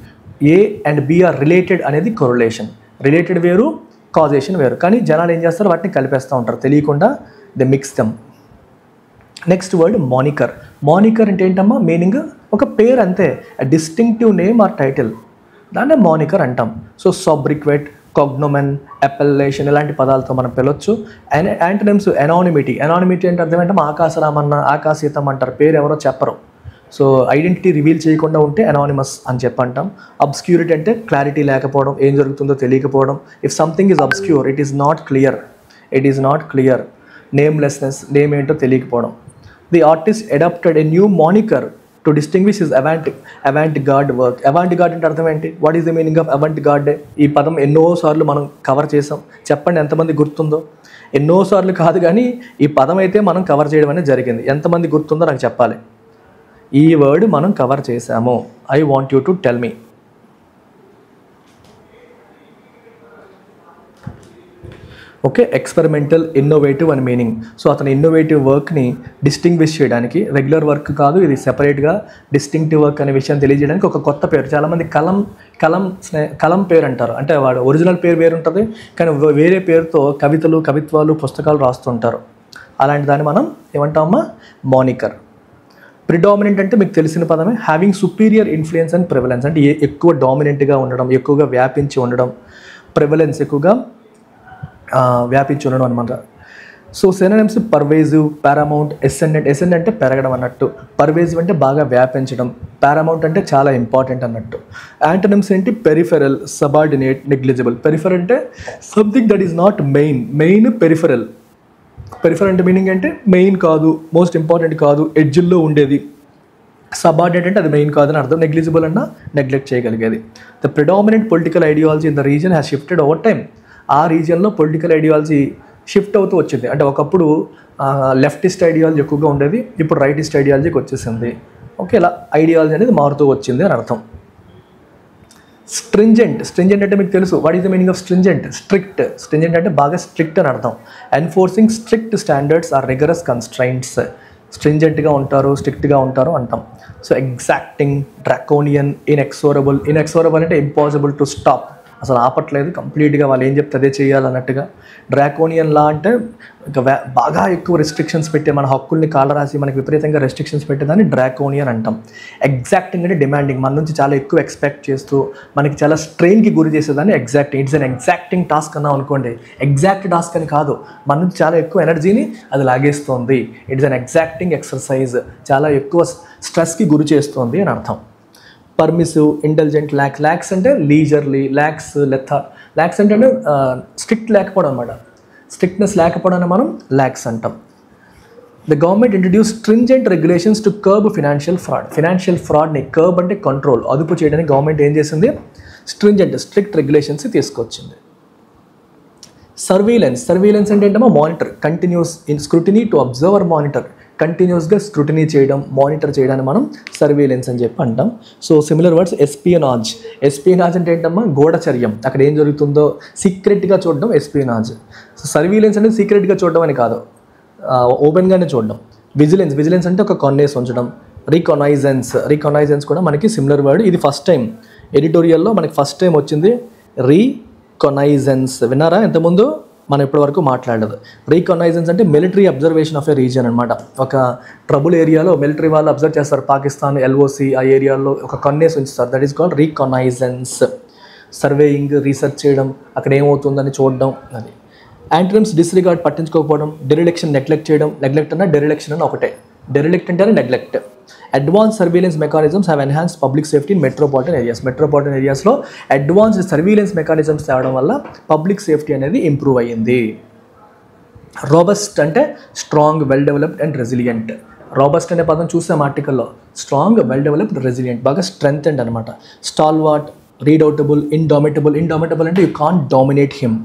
A and B are related అనేది కొరిలేషన్. రిలేటెడ్ వేరు, కాజేషన్ వేరు. కానీ జనాలు ఏం చేస్తారు? వాటిని కలిపేస్తూ ఉంటారు తెలియకుండా. They mix them. Next word moniker. Moniker అంటే ఏంటమ్మా? మీనింగ్ ఒక పేరు అంతే, డిస్టింక్టివ్ నేమ్ ఆర్ టైటిల్, దాన్నే మానికర్ అంటాం. సో సబ్రిక్వెట్, కాగ్నోమెన్, అపెల్లేషన్ ఇలాంటి పదాలతో మనం పిలవచ్చు. Antonyms anonymity. ఎనానిమిటీ అంటే అర్థం ఏంటంటే ఆకాశరామన్న, ఆకాశీతం అంటారు, పేరు ఎవరో చెప్పరు. సో ఐడెంటిటీ రివీల్ చేయకుండా ఉంటే అనానిమస్ అని చెప్పంటాం. అబ్స్క్యూరిటీ అంటే క్లారిటీ లేకపోవడం, ఏం జరుగుతుందో తెలియకపోవడం. If something is obscure, it is not clear. Namelessness, name ఏంటో తెలియకపోవడం. The artist adapted a new moniker to distinguish his avant garde work. Avant garde అంటే అర్థం ఏంటి? What is the meaning of avant garde? ఈ పదం ఎన్నోసార్లు మనం cover చేసాం. చెప్పండి ఎంతమంది గుర్తుందో? ఎన్నోసార్లు కాదు కానీ ఈ పదం అయితే మనం కవర్ చేయడం అనేది జరిగింది. ఎంతమంది గుర్తుందో నాకు చెప్పాలి. ఈ వర్డ్ మనం కవర్ చేసాము. I want you to tell me. Okay, experimental, innovative అని మీనింగ్. సో అతని ఇన్నోవేటివ్ వర్క్ని డిస్టింగ్విష్ చేయడానికి, రెగ్యులర్ వర్క్ కాదు ఇది, సెపరేట్గా డిస్టింక్టివ్ వర్క్ అనే విషయం తెలియజేయడానికి ఒక కొత్త పేరు. చాలామంది కలం పేరు అంటారు, అంటే వాడు ఒరిజినల్ పేరు వేరు ఉంటుంది కానీ వేరే పేరుతో కవిత్వాలు, పుస్తకాలు రాస్తుంటారు. అలాంటి దాన్ని మనం ఏమంటామమ్మా? మానికర్. ప్రిడామినెంట్ అంటే మీకు తెలిసిన పదమే. Having superior influence and prevalence అంటే ఎక్కువ డామినెంట్గా ఉండడం, ఎక్కువగా వ్యాపించి ఉండడం. ప్రివలెన్స్ ఎక్కువగా వ్యాపించి ఉండడం అనమాట. So synonyms pervasive, Paramount, ascendant. Ascendant అంటే పెరగడం అన్నట్టు, పర్వేజివ్ అంటే బాగా వ్యాపించడం, పారామౌంట్ అంటే చాలా ఇంపార్టెంట్ అన్నట్టు. యాంటోనిమ్స్ ఏంటి? Peripheral, subordinate, negligible. పెరిఫెరల్ అంటే something that is not main, peripheral. Peripheral అంటే మీనింగ్ అంటే మెయిన్ కాదు, మోస్ట్ ఇంపార్టెంట్ కాదు, ఎడ్జ్లో ఉండేది. సబార్డినేట్ అంటే అది మెయిన్ కాదని అర్థం. నెగ్లిజిబుల్ అన్నా నెగ్లెక్ట్ చేయగలిగేది. The predominant political ideology in the reason has shifted over time. ఆ రీజియన్లో పొలిటికల్ ఐడియాలజీ షిఫ్ట్ అవుతూ వచ్చింది. అంటే ఒకప్పుడు లెఫ్టిస్ట్ ఐడియాలజీ ఎక్కువగా ఉండేది, ఇప్పుడు రైటిస్ట్ ఐడియాలజీకి వచ్చేసింది. ఓకే, ఇలా ఐడియాలజీ అనేది మారుతూ వచ్చింది అని అర్థం. స్ట్రింజెంట్ అంటే మీకు తెలుసు. What is the meaning of stringent? Strict. Stringent అంటే బాగా స్ట్రిక్ట్ అని అర్థం. Enforcing strict standards or rigorous constraints. స్ట్రింజెంట్గా ఉంటారు, స్ట్రిక్ట్గా ఉంటారు అంటాం. So exacting, డ్రాకోనియన్, ఇన్ఎక్సోరబుల్. ఇన్ఎక్సోరబుల్ అంటే ఇంపాసిబుల్ టు స్టాప్, అసలు ఆపట్లేదు, కంప్లీట్గా వాళ్ళు ఏం చెప్తే అదే చేయాలన్నట్టుగా. డ్రాకోనియన్ లా అంటే ఇంకా బాగా ఎక్కువ రెస్ట్రిక్షన్స్ పెట్టే, మన హక్కుల్ని కాలరాసి మనకి విపరీతంగా రెస్ట్రిక్షన్స్ పెట్టేదాన్ని డ్రాకోనియన్ అంటాం. ఎగ్జాక్టింగ్ అంటే డిమాండింగ్, మన నుంచి చాలా ఎక్కువ ఎక్స్పెక్ట్ చేస్తూ మనకి చాలా స్ట్రెయిన్కి గురి చేసేదాన్ని exacting. It's an exacting task అన్నాం అనుకోండి, ఎగ్జాక్ట్ టాస్క్ అని కాదు, మన నుంచి చాలా ఎక్కువ ఎనర్జీని అది లాగేస్తుంది. ఇట్స్ అన్ ఎగ్జాక్టింగ్ ఎక్సర్సైజ్, చాలా ఎక్కువ స్ట్రెస్కి గురి చేస్తుంది అని అర్థం. Permissive, intelligent. ల్యాక్స్ అంటే లీజర్లీ, ల్యాక్స్ అంటే స్ట్రిక్ట్ లేకపోవడం అనమాట. స్ట్రిక్ట్నెస్ లేకపోవడాన్ని మనం ల్యాక్స్ అంటాం. The government introduce stringent regulations to curb financial fraud. Financial ఫ్రాడ్ని కర్బ్ అంటే కంట్రోల్, అదుపు చేయడానికి గవర్నమెంట్ ఏం చేసింది? స్ట్రిక్ట్ రెగ్యులేషన్స్ తీసుకొచ్చింది. సర్వీలెన్స్ అంటే ఏంటమ్మా? Monitor. Continuous in scrutiny to observe or monitor. కంటిన్యూస్గా స్క్రూటినీ చేయడం, మానిటర్ చేయడాన్ని మనం సర్వేలెన్స్ అని చెప్పి అంటాం. So similar words espionage. Espionage అంటే ఏంటమ్మా? గూఢచర్యం, అక్కడ ఏం జరుగుతుందో సీక్రెట్గా చూడడం ఎస్పియనాజ్. సో సర్వీలెన్స్ అంటే సీక్రెట్గా చూడడం అని కాదు, ఓపెన్గానే చూడడం. విజిలెన్స్ అంటే ఒక కన్నేసి ఉంచడం. రీకనైజెన్స్ కూడా మనకి సిమిలర్ వర్డ్. ఇది ఫస్ట్ టైం ఎడిటోరియల్లో మనకి ఫస్ట్ టైం వచ్చింది రీకనైజెన్స్. విన్నారా? ఇంతకుముందు మనం ఇప్పటివరకు మాట్లాడలేదు. రీకనైజెన్స్ అంటే military observation of A region అనమాట. ఒక ట్రబుల్ ఏరియాలో మిలిటరీ వాళ్ళు అబ్జర్వ్ చేస్తారు, పాకిస్తాన్, ఎల్ఓసి ఆ ఏరియాలో ఒక కన్నేసి ఉంచుతారు. That is called reconnaissance. Surveying, research చేయడం, అక్కడ ఏమవుతుందని చూడడం. అది యాంటనిమ్స్ డిస్రిగార్డ్, పట్టించుకోకపోవడం. డెరిలెక్షన్, నెగ్లెక్ట్ చేయడం. నెగ్లెక్ట్ అన్న డెరిలెక్షన్ అన్న ఒకటే. డెరిలెక్ట్ అంటే neglect. Advance surveillance mechanisms have enhanced public safety in metropolitan ఏరియాస్లో అడ్వాన్స్డ్ సర్వీలెన్స్ మెకానిజమ్స్ తేవడం వల్ల పబ్లిక్ సేఫ్టీ అనేది ఇంప్రూవ్ అయ్యింది. రోబస్ట్ అంటే strong, well developed and resilient. Robust అనే పదం చూసాం ఆర్టికల్లో. స్ట్రాంగ్, వెల్ డెవలప్డ్, రెసిలియంట్, బాగా స్ట్రెంగ్త్ అండ్ అనమాట. స్టాల్వార్ట్, రీడౌటబుల్, ఇండామిటబుల్ అంటే యూ కాంట్ డామినేట్ హిమ్.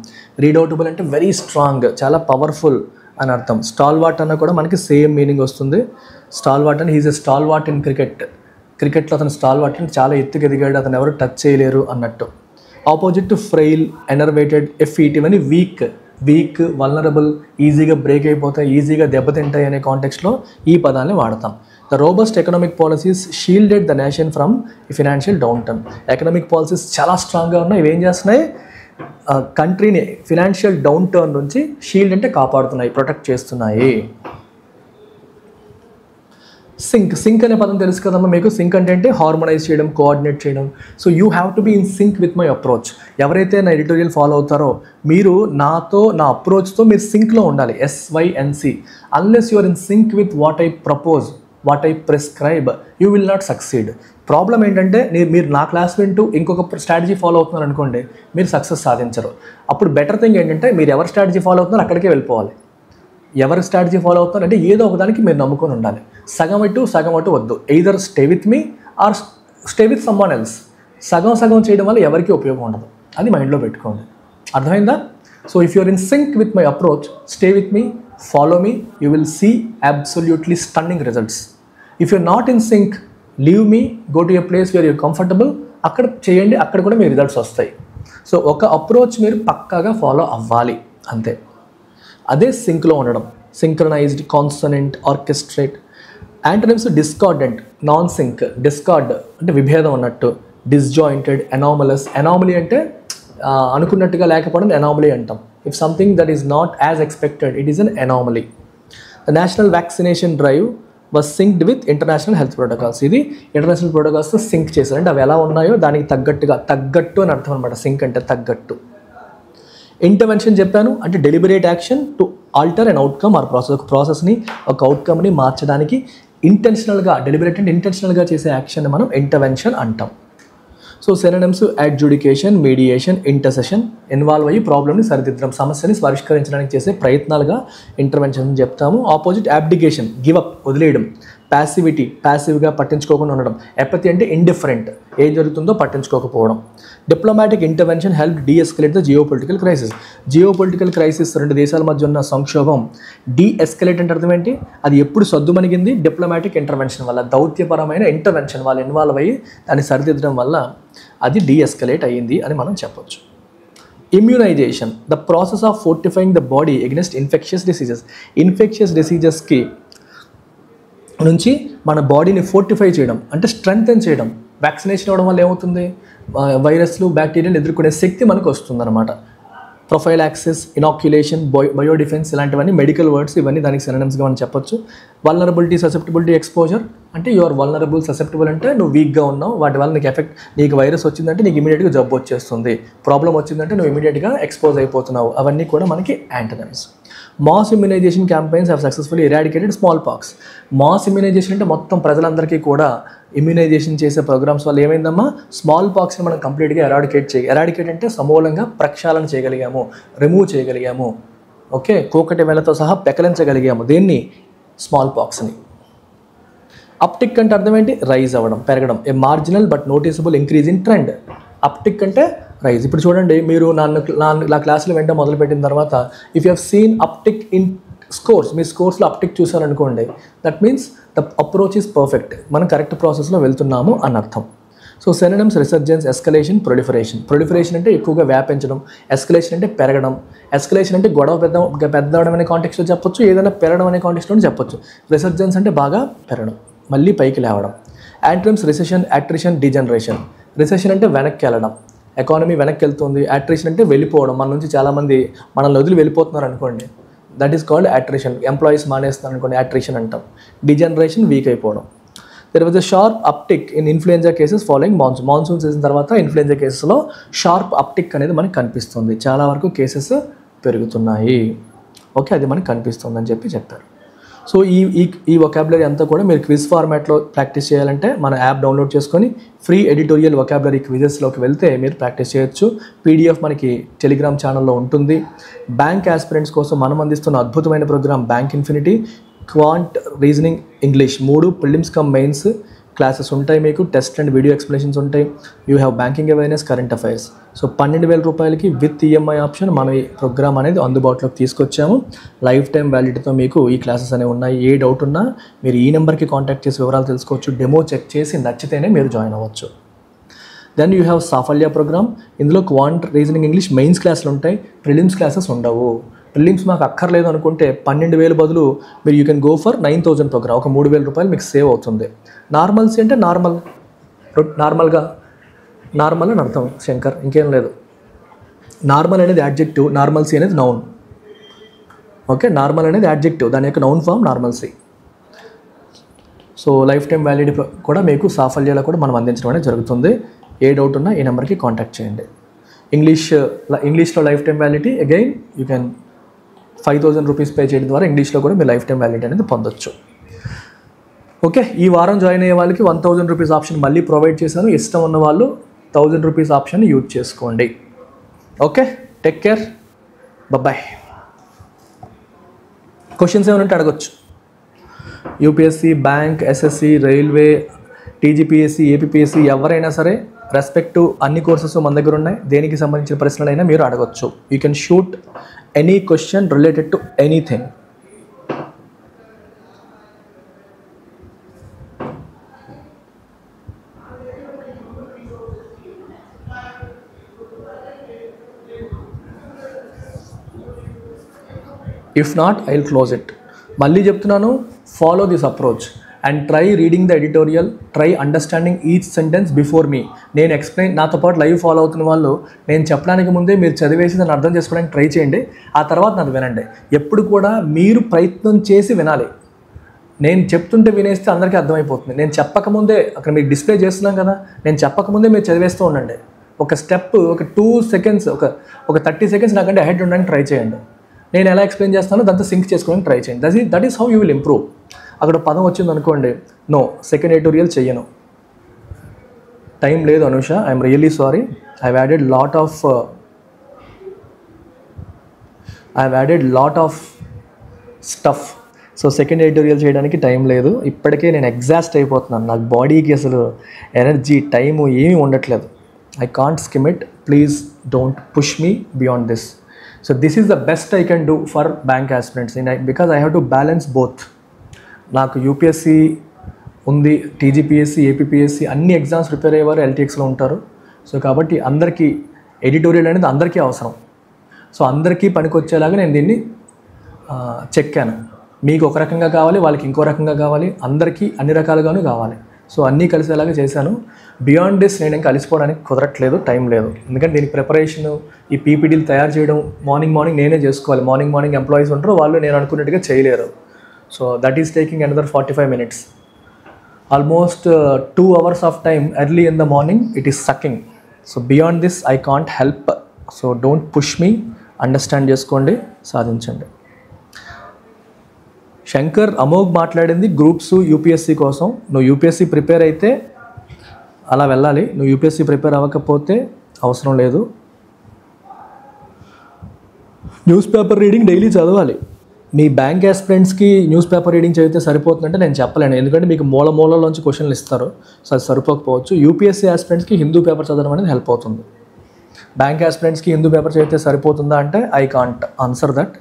రీడౌటబుల్ అంటే వెరీ స్ట్రాంగ్, చాలా పవర్ఫుల్ అని అర్థం. స్టాల్వార్ట్ అన్న కూడా మనకి సేమ్ మీనింగ్ వస్తుంది. స్టాల్వార్ట్ అంటే హీజ్ ఎ స్టాల్వార్ట్ ఇన్ క్రికెట్లో అతను స్టాల్వార్ట్ అంటే చాలా ఎత్తుకు ఎదిగాడు, అతను ఎవరు టచ్ చేయలేరు అన్నట్టు. ఆపోజిట్ టు ఫ్రెయిల్, ఎనర్వేటెడ్, ఎఫీట్, ఇవన్నీ వీక్, వల్నరబుల్, ఈజీగా బ్రేక్ అయిపోతాయి, ఈజీగా దెబ్బతింటాయి అనే కాంటెక్స్లో ఈ పదాన్ని వాడతాం. The robust economic policies shielded the nation from financial down turn. Economic policies చాలా స్ట్రాంగ్గా ఉన్నాయి. ఇవేం చేస్తున్నాయి? కంట్రీని ఫినాన్షియల్ డౌన్ టర్న్ నుంచి షీల్డ్ అంటే కాపాడుతున్నాయి, ప్రొటెక్ట్ చేస్తున్నాయి. సింక్ అనే పదం తెలుసు కదమ్మా మీకు. సింక్ అంటే హార్మోనైజ్ చేయడం, కోఆర్డినేట్ చేయడం. So you have to be in sync with my approach. ఎవరైతే నా ఎడిటోరియల్ ఫాలో అవుతారో మీరు నాతో, నా అప్రోచ్తో మీరు సింక్లో ఉండాలి. SYNC. Unless you are in sync with what I propose, what I prescribe, you will not succeed. Problem ఏంటంటే మీరు నా క్లాస్ వింటూ ఇంకొక స్ట్రాటజీ ఫాలో అవుతున్నారు అనుకోండి, మీరు సక్సెస్ సాధించరు. అప్పుడు బెటర్ థింగ్ ఏంటంటే మీరు ఎవరి స్ట్రాటజీ ఫాలో అవుతున్నారో అక్కడికే వెళ్ళిపోవాలి. ఎవరి స్ట్రాటజీ ఫాలో అవుతున్నారు అంటే ఏదో ఒకదానికి మీరు నమ్ముకొని ఉండాలి. సగం అటు వద్దు. Either stay with me or stay with someone else. సగం చేయడం వల్ల ఎవరికీ ఉపయోగం ఉండదు, అది మైండ్లో పెట్టుకోండి. అర్థమైందా? So if you are in sync with my approach, stay with me, follow me, you will see absolutely stunning results. If you are not in sync, leave me, go to a place where you're comfortable, అక్కడ చేయండి, అక్కడ కూడా మీ results వస్తాయి. So ఒక approach మీరు పక్కాగా follow అవ్వాలి, అంతే. అదే సింక్లో ఉండడం. Synchronised, consonant, orchestrate. Antonyms discordant, non sync. Discord అంటే విభేదం అన్నట్టు. Disjointed, anomalous. అనామలీ అంటే అనుకున్నట్టుగా లేకపోవడం అనామలీ అంటాం. If something that is not as expected, it is an anomaly. The national vaccination drive was synced with international health protocols. ఇది international ప్రోటోకాల్స్తో sync చేశారు. అంటే అవి ఎలా ఉన్నాయో దానికి తగ్గట్టు అని అర్థం అనమాట. సింక్ అంటే తగ్గట్టు. ఇంటర్వెన్షన్ చెప్పాను అంటే deliberate action to alter an outcome or process. ఒక ప్రాసెస్ని, ఒక అవుట్కమ్ని మార్చడానికి ఇంటెన్షనల్గా, డెలిబరేట్ అంటే ఇంటెన్షనల్గా చేసే యాక్షన్ని మనం ఇంటర్వెన్షన్ అంటాం. So synonyms adjudication, mediation, intercession, involve అయ్యి ప్రాబ్లమ్ని సరిదిద్దడం, సమస్యని పరిష్కరించడానికి చేసే ప్రయత్నాలుగా ఇంటర్వెన్షన్ చెప్తాము. ఆపోజిట్ అబ్డికేషన్, గివ్ అప్, వదిలేయడం. ప్యాసివిటీ, ప్యాసివ్గా పట్టించుకోకుండా ఉండడం. ఎపతి అంటే ఇండిఫరెంట్, ఏం జరుగుతుందో పట్టించుకోకపోవడం. Diplomatic intervention help deescalate the geopolitical crisis. Geopolitical crisis, రెండు దేశాల మధ్య ఉన్న సంక్షోభం డీఎస్కలేట్ అంటే అర్థం ఏంటి? అది ఎప్పుడు సద్దుమణిగింది? డిప్లొమాటిక్ ఇంటర్వెన్షన్ వల్ల, దౌత్యపరమైన ఇంటర్వెన్షన్ వాళ్ళు ఇన్వాల్వ్ అయ్యి దాన్ని సరిదిద్దడం వల్ల అది డీఎస్కలేట్ అయ్యింది అని మనం చెప్పొచ్చు. Immunisation, the process of fortifying the body against infectious diseases. Infectious డిసీజెస్కి నుంచి మన బాడీని ఫోర్టిఫై చేయడం అంటే స్ట్రెంగ్తెన్ చేయడం. వ్యాక్సినేషన్ అవ్వడం వల్ల ఏమవుతుంది? వైరస్లు, బ్యాక్టీరియాలు ఎదుర్కొనే శక్తి మనకు వస్తుందన్నమాట. ప్రొఫైలాక్సిస్, ఇనాక్యులేషన్, బయోడిఫెన్స్, ఇలాంటివన్నీ మెడికల్ వర్డ్స్, ఇవన్నీ దానికి సినోనిమ్స్గా మనం చెప్పొచ్చు. వల్నరబిలిటీ, ససెప్టిబిలిటీ, ఎక్స్పోజర్ అంటే యు ఆర్ వల్నరబుల్, ససెప్టిబుల్ అంటే నువ్వు వీక్గా ఉన్నావు, వాటి వల్ల నీకు ఎఫెక్ట్, నీకు వైరస్ వచ్చిందంటే నీకు ఇమీడియట్గా జబ్బు వచ్చేస్తుంది, ప్రాబ్లం వచ్చిందంటే నువ్వు ఇమీడియట్గా ఎక్స్పోజ్ అయిపోతున్నావు. అవన్నీ కూడా మనకి antonyms. Mass immunisation campaigns have successfully eradicated smallpox. Mass immunisation అంటే మొత్తం ప్రజలందరికీ కూడా ఇమ్యునైజేషన్ చేసే ప్రోగ్రామ్స్ వల్ల ఏమైందమ్మా? స్మాల్ పాక్స్ని మనం కంప్లీట్గా ఎరాడికేట్ అంటే సమూలంగా ప్రక్షాళన చేయగలిగాము, రిమూవ్ చేయగలిగాము. ఓకే, కోకటి వేళతో సహా పెకలించగలిగాము. దేన్ని? స్మాల్ పాక్స్ని. అప్టిక్ అంటే అర్థం ఏంటి? రైజ్ అవ్వడం, పెరగడం. A marginal but noticeable increase in trend. Uptick అంటే రైజ్. ఇప్పుడు చూడండి, మీరు నా క్లాసులు వెంట మొదలుపెట్టిన తర్వాత if you have seen uptick in scores, మీ స్కోర్స్లో అప్టిక్ చూసారనుకోండి, that means the approach is perfect, మనం కరెక్ట్ ప్రాసెస్లో వెళ్తున్నాము అని అర్థం. So synonyms resurgence, escalation, proliferation. Proliferation అంటే ఎక్కువగా వ్యాపించడం, ఎస్కలేషన్ అంటే పెరగడం. ఎస్కలేషన్ అంటే గొడవ పెద్దవడం అనే కాంటెక్స్లో చెప్పొచ్చు, ఏదైనా పెరగడం అనే కాంటెక్స్లో చెప్పొచ్చు. రిసర్జెన్స్ అంటే బాగా పెరగడం, మళ్ళీ పైకి లేవడం. Antonyms recession, attrition, degeneration. Recession అంటే వెనక్కి వెళ్ళడం, ఎకానమీ వెనక్కి వెళ్తుంది. అట్రిషన్ అంటే వెళ్ళిపోవడం, మన నుంచి చాలామంది మనల్ని వదిలి వెళ్ళిపోతున్నారు అనుకోండి, that is called attrition. Employees మానేస్తున్నారు అనుకోండి, అట్రిషన్ అంటాం. డిజనరేషన్, వీక్ అయిపోవడం. There was a sharp uptick in influenza cases following monsoon. Monsoon season తర్వాత ఇన్ఫ్లుయెంజా కేసెస్లో షార్ప్ అప్టిక్ అనేది మనకు కనిపిస్తుంది, చాలా వరకు కేసెస్ పెరుగుతున్నాయి. ఓకే, అది మనకు కనిపిస్తుంది అని చెప్పారు. సో ఈ వొకాబులరీ అంతా కూడా మీరు క్విజ్ ఫార్మాట్లో ప్రాక్టీస్ చేయాలంటే మన యాప్ డౌన్లోడ్ చేసుకొని ఫ్రీ ఎడిటోరియల్ వొకాబులరీ క్విజెస్లోకి వెళ్తే మీరు ప్రాక్టీస్ చేయొచ్చు. పీడిఎఫ్ మనకి టెలిగ్రామ్ ఛానల్లో ఉంటుంది. బ్యాంక్ ఆస్పిరెంట్స్ కోసం మనం అందిస్తున్న అద్భుతమైన programme bank infinity. Quant, reasoning, English 3 prelims cum mains classes ఉంటాయి. మీకు టెస్ట్ అండ్ వీడియో ఎక్స్ప్లెనేషన్స్ ఉంటాయి. You have banking awareness, current affairs. So 12,000 రూపాయలకి విత్ ఈఎంఐ ఆప్షన్ మనం ఈ ప్రోగ్రామ్ అనేది అందుబాటులోకి తీసుకొచ్చాము. లైఫ్ టైం వ్యాలిడిటీతో మీకు ఈ క్లాసెస్ అనేవి ఉన్నాయి. ఏ డౌట్ ఉన్నా మీరు ఈ నెంబర్కి కాంటాక్ట్ చేసి వివరాలు తెలుసుకోవచ్చు. డెమో చెక్ చేసి నచ్చితేనే మీరు జాయిన్ అవ్వచ్చు. Then you have Saphalya programme. ఇందులో క్వాంట్, రీజనింగ్, ఇంగ్లీష్ మెయిన్స్ క్లాసులు ఉంటాయి, ప్రిలిమ్స్ క్లాసెస్ ఉండవు. ప్రిలిమ్స్ మాకు అక్కర్లేదు అనుకుంటే 12,000 బదులు మీరు you can go for 9,000 programme. ఒక 3,000 రూపాయలు మీకు సేవ్ అవుతుంది. నార్మల్సీ అంటే నార్మల్గా నార్మల్ అని అర్థం శంకర్, ఇంకేం లేదు. నార్మల్ అనేది యాడ్జెక్టివ్, నార్మల్సీ అనేది నౌన్. ఓకే, నార్మల్ అనేది యాడ్జెక్టివ్, దాని యొక్క noun form normalcy. So lifetime validity కూడా మీకు సాఫల్యాలో కూడా మనం అందించడం అనేది జరుగుతుంది. ఏ డౌట్ ఉన్నా ఈ నెంబర్కి కాంటాక్ట్ చేయండి. ఇంగ్లీష్లో life time validity again you can 5,000 rupees pay చేయడం ద్వారా ఇంగ్లీష్లో కూడా మీరు లైఫ్ టైం వ్యాలిడిటీ అనేది పొందొచ్చు. ఓకే, ఈ వారం జాయిన్ అయ్యే వాళ్ళకి 1,000 రూపీస్ ఆప్షన్ మళ్ళీ ప్రొవైడ్ చేశాను. ఇష్టం ఉన్న వాళ్ళు 1,000 రూపీస్ ఆప్షన్ యూజ్ చేసుకోండి. Okay, take care, bye. Questions ఏమైనా ఉంటే అడగొచ్చు. UPSC, bank, SSC, railway, TGPSC, APPSC ఎవరైనా సరే రెస్పెక్ట్ అన్ని కోర్సెస్ మన దగ్గర ఉన్నాయి. దేనికి సంబంధించిన ప్రశ్నలైనా మీరు అడగొచ్చు. You can shoot any question related to anything. If not I will close it. మళ్ళీ చెప్తున్నాను, follow this approach and try reading the editorial, try understanding each sentence before me. నేను ఎక్స్ప్లెయిన్, నాతో పాటు లైవ్ ఫాలో అవుతున్న వాళ్ళు నేను చెప్పడానికి ముందే మీరు చదివేసి దాన్ని అర్థం చేసుకోవడానికి ట్రై చేయండి. ఆ తర్వాత నన్ను వినండి. ఎప్పుడు కూడా మీరు ప్రయత్నం చేసి వినాలి. నేను చెప్తుంటే వినేస్తే అందరికీ అర్థమైపోతుంది. నేను చెప్పకముందే, అక్కడ మీకు డిస్ప్లే చేస్తున్నాం కదా, నేను చెప్పకముందే మీరు చదివేస్తూ ఉండండి. ఒక స్టెప్, ఒక 2 సెకండ్స్, ఒక 30 సెకండ్స్ నాకంటే అహెడ్ ఉండడానికి ట్రై చేయండి. నేను ఎలా ఎక్స్ప్లెయిన్ చేస్తానో దాంతో సింక్ చేసుకోవడానికి ట్రై చేయండి. That is how you will improve. అక్కడ పదం వచ్చింది అనుకోండి, నో, సెకండ్ ఎడిటోరియల్ చెయ్యను, టైం లేదు Anusha, I'm really sorry. I added lot of stuff. So second editorial చేయడానికి టైం లేదు. ఇప్పటికే నేను ఎగ్జాస్ట్ అయిపోతున్నాను. నాకు బాడీకి అసలు ఎనర్జీ, టైము ఏమీ ఉండట్లేదు. I can't skim it. Please don't push me beyond this. So this is the best I can do for bank aspirants because I have to balance both. నాకు యూపీఎస్సీ ఉంది, TGPSC, APPSC అన్ని exams prepare అయ్యేవారు ఎల్టీఎక్స్లో ఉంటారు. So కాబట్టి అందరికీ editorial అనేది అందరికీ అవసరం. సో అందరికీ పనికొచ్చేలాగా నేను దీన్ని చెక్కాను. మీకు ఒక రకంగా కావాలి, వాళ్ళకి ఇంకో రకంగా కావాలి, అందరికీ అన్ని రకాలుగాను కావాలి. సో అన్నీ కలిసేలాగా చేశాను. బియాండ్ దిస్ నేను ఇంకా కలిసిపోవడానికి కుదరట్లేదు, టైం లేదు. ఎందుకంటే దీనికి ప్రిపరేషను, ఈ పీపీటీలు తయారు చేయడం మార్నింగ్ నేనే చేసుకోవాలి. మార్నింగ్ ఎంప్లాయీస్ ఉంటారు, వాళ్ళు నేను అనుకున్నట్టుగా చేయలేరు. So that is taking another 45 minutes. Almost 2 hours of time early in the morning it is sucking. So beyond this I can't help. So don't push me, understand చేసుకోండి, సాధించండి. శంకర్, అమోఘ్ మాట్లాడింది గ్రూప్స్ యూపీఎస్సీ కోసం. నువ్వు యూపీఎస్సీ ప్రిపేర్ అయితే అలా వెళ్ళాలి, నువ్వు UPSC prepare అవ్వకపోతే అవసరం లేదు. న్యూస్ పేపర్ రీడింగ్ డైలీ చదవాలి. మీ బ్యాంక్ ఆస్పిరెంట్స్కి న్యూస్ పేపర్ రీడింగ్ చదివితే సరిపోతుందంటే నేను చెప్పలేను, ఎందుకంటే మీకు మూలలోంచి క్వశ్చన్లు ఇస్తారు. సో అది సరిపోకపోవచ్చు. యూపీఎస్సీ ఆస్పిరెంట్స్కి హిందూ పేపర్ చదవడం అనేది హెల్ప్ అవుతుంది. బ్యాంక్ ఆస్పిరెంట్స్కి హిందూ పేపర్ చదివితే సరిపోతుందా అంటే ఐ కాంట్ ఆన్సర్ దట్.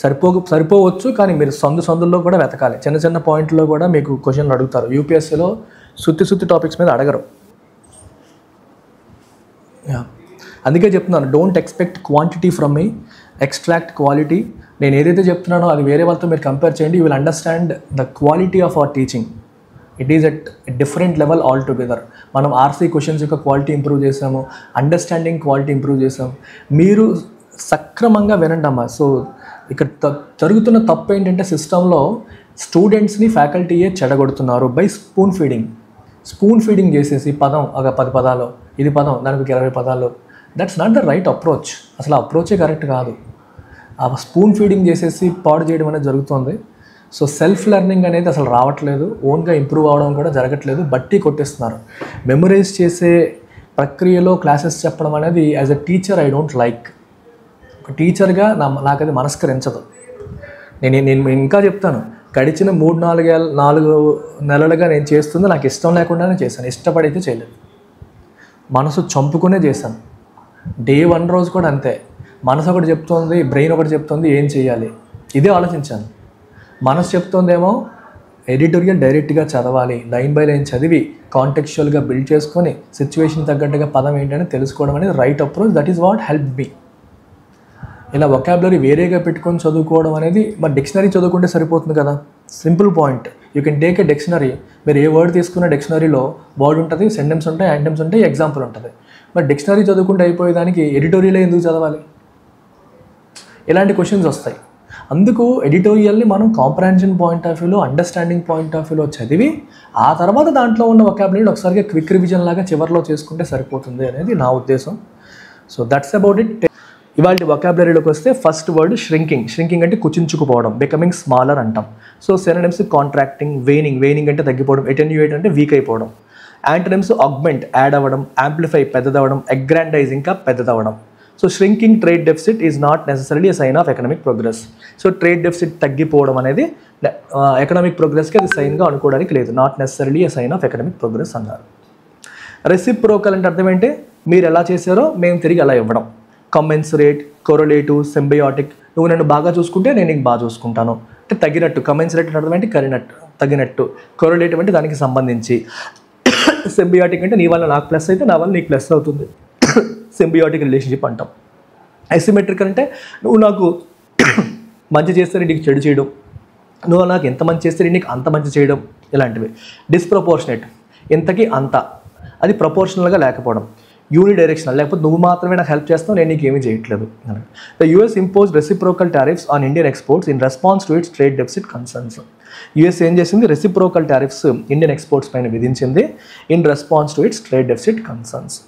సరిపోవచ్చు, కానీ మీరు సందుల్లో కూడా వెతకాలి. చిన్న పాయింట్లో కూడా మీకు క్వశ్చన్లు అడుగుతారు. యూపీఎస్సీలో సుత్తి టాపిక్స్ మీద అడగరు. అందుకే చెప్తున్నాను, don't expect quantity from me, extract quality. నేను ఏదైతే చెప్తున్నానో అది వేరే వాళ్ళతో మీరు కంపేర్ చేయండి. You will understand the quality of our teaching. It is at different level all together. మనం ఆర్సీ క్వశ్చన్స్ యొక్క క్వాలిటీ ఇంప్రూవ్ చేసాము, అండర్స్టాండింగ్ క్వాలిటీ ఇంప్రూవ్ చేసాము. మీరు సక్రమంగా వినండి అమ్మా. సో ఇక్కడ జరుగుతున్న తప్పు ఏంటంటే సిస్టంలో స్టూడెంట్స్ని ఫ్యాకల్టీయే చెడగొడుతున్నారు బై స్పూన్ ఫీడింగ్ చేసేసి పదం ఒక 10 పదాలు, ఇది పదం దానికి 20 పదాలు. That's not the right approach. అసలు అప్రోచే కరెక్ట్ కాదు. ఆ స్పూన్ ఫీడింగ్ చేసేసి పాడు చేయడం అనేది జరుగుతుంది. సో సెల్ఫ్ లెర్నింగ్ అనేది అసలు రావట్లేదు, ఓన్గా ఇంప్రూవ్ అవ్వడం కూడా జరగట్లేదు. బట్టి కొట్టేస్తున్నారు. మెమరైజ్ చేసే ప్రక్రియలో క్లాసెస్ చెప్పడం అనేది as a teacher I don't like. ఒక టీచర్గా నాకు అది మనస్కరించదు. నేను ఇంకా చెప్తాను, గడిచిన 3-4 నెలలుగా నేను చేస్తుంది నాకు ఇష్టం లేకుండానే చేశాను, ఇష్టపడైతే చేయలేదు. మనసు చంపుకునే చేశాను. డే 1 రోజు కూడా అంతే. మనసు ఒకటి చెప్తోంది, బ్రెయిన్ ఒకటి చెప్తోంది ఏం చేయాలి, ఇదే ఆలోచించాను. మనసు చెప్తోందేమో ఎడిటోరియల్ డైరెక్ట్గా చదవాలి, లైన్ బై లైన్ చదివి కాంటెక్చువల్గా బిల్డ్ చేసుకొని సిచ్యువేషన్ తగ్గట్టుగా పదం ఏంటని తెలుసుకోవడం అనేది right approach. That is what help me. ఇలా వొకాబులరీ వేరేగా పెట్టుకొని చదువుకోవడం అనేది, మరి డిక్షనరీ చదువుకుంటే సరిపోతుంది కదా. Simple point. You can take a dictionary. మీరు ఏ వర్డ్ తీసుకున్న డిక్షనరీలో వర్డ్ ఉంటుంది, సెంటెన్స్ ఉంటాయి, యాంటమ్స్ ఉంటాయి, ఎగ్జాంపుల్ ఉంటుంది. మరి డిక్షనరీ చదువుకుంటే అయిపోయేదానికి ఎడిటోరియలే ఎందుకు చదవాలి? ఇలాంటి క్వశ్చన్స్ వస్తాయి. అందుకు ఎడిటోరియల్ని మనం కాంప్రహెన్షన్ పాయింట్ ఆఫ్ వ్యూలో, అండర్స్టాండింగ్ పాయింట్ ఆఫ్ వ్యూలో చదివి ఆ తర్వాత దాంట్లో ఉన్న వొకాబులరీని ఒకసారిగా క్విక్ రివిజన్ లాగా చివరిలో చేసుకుంటే సరిపోతుంది అనేది నా ఉద్దేశం. So that's about it. ఇవాళ వొకాబులరీలోకి వస్తే ఫస్ట్ వర్డ్ షరింకింగ్ అంటే కుచించుకుపోవడం, బికమింగ్ స్మాలర్ అంటాం. సో సినోనిమ్స్ కాంట్రాక్టింగ్, వేనింగ్ అంటే తగ్గిపోవడం, ఎటెన్యూయేట్ అంటే వీక్ అయిపోవడం. యాంటోనిమ్స్ ఆగ్మెంట్ యాడ్ అవ్వడం, యాంప్లిఫై పెద్దదవడం, అగ్రాండైజ్ ఇంకా పెద్దదవడం. So shrinking trade deficit is not necessary a sign of economic progress. So trade deficit తగ్గిపోవడం అనేది ఎకనామిక్ ప్రోగ్రెస్కి అది సైన్గా అనుకోవడానికి లేదు. Not necessary a sign of economic progress అన్నారు. రెసిప్రోకల్ అంటే అర్థం ఏంటి? మీరు ఎలా చేశారో మేము తిరిగి అలా ఇవ్వడం. Commensurate, కొరలేటివ్, symbiotic. నువ్వు నన్ను బాగా చూసుకుంటే నేను నీకు బాగా చూసుకుంటాను అంటే తగినట్టు. కమెన్సరేట్ అంటే అర్థం ఏంటి? తగినట్టు. కొరలేటివ్ అంటే దానికి సంబంధించి. సింబయోటిక్ అంటే నీ వల్ల నాకు ప్లస్ అయితే నా వల్ల నీకు ప్లస్ అవుతుంది. సింబయోటిక్ రిలేషన్షిప్ అంటాం. అసిమెట్రికల్ అంటే నువ్వు నాకు మంచి చేస్తే నీకు చెడు చేయడం, నువ్వు నాకు ఎంత మంచి చేస్తే నీకు అంత మంచి చేయడం, ఇలాంటివి. డిస్ప్రపోర్షనేట్, ఇంతకీ అంత, అది ప్రపోర్షనల్గా లేకపోవడం. యూనిడైరెక్షనల్, లేకపోతే నువ్వు మాత్రమే నాకు హెల్ప్ చేస్తావు, నేను నీకు ఏమీ చేయట్లేదు. The US impose reciprocal tariffs on Indian exports in response to it's trade deficit concerns. US ఏం చేసింది? రెసిప్రోకల్ టారిఫ్స్ ఇండియన్ ఎక్స్పోర్ట్స్ పైన విధించింది in response to it's trade deficit concerns.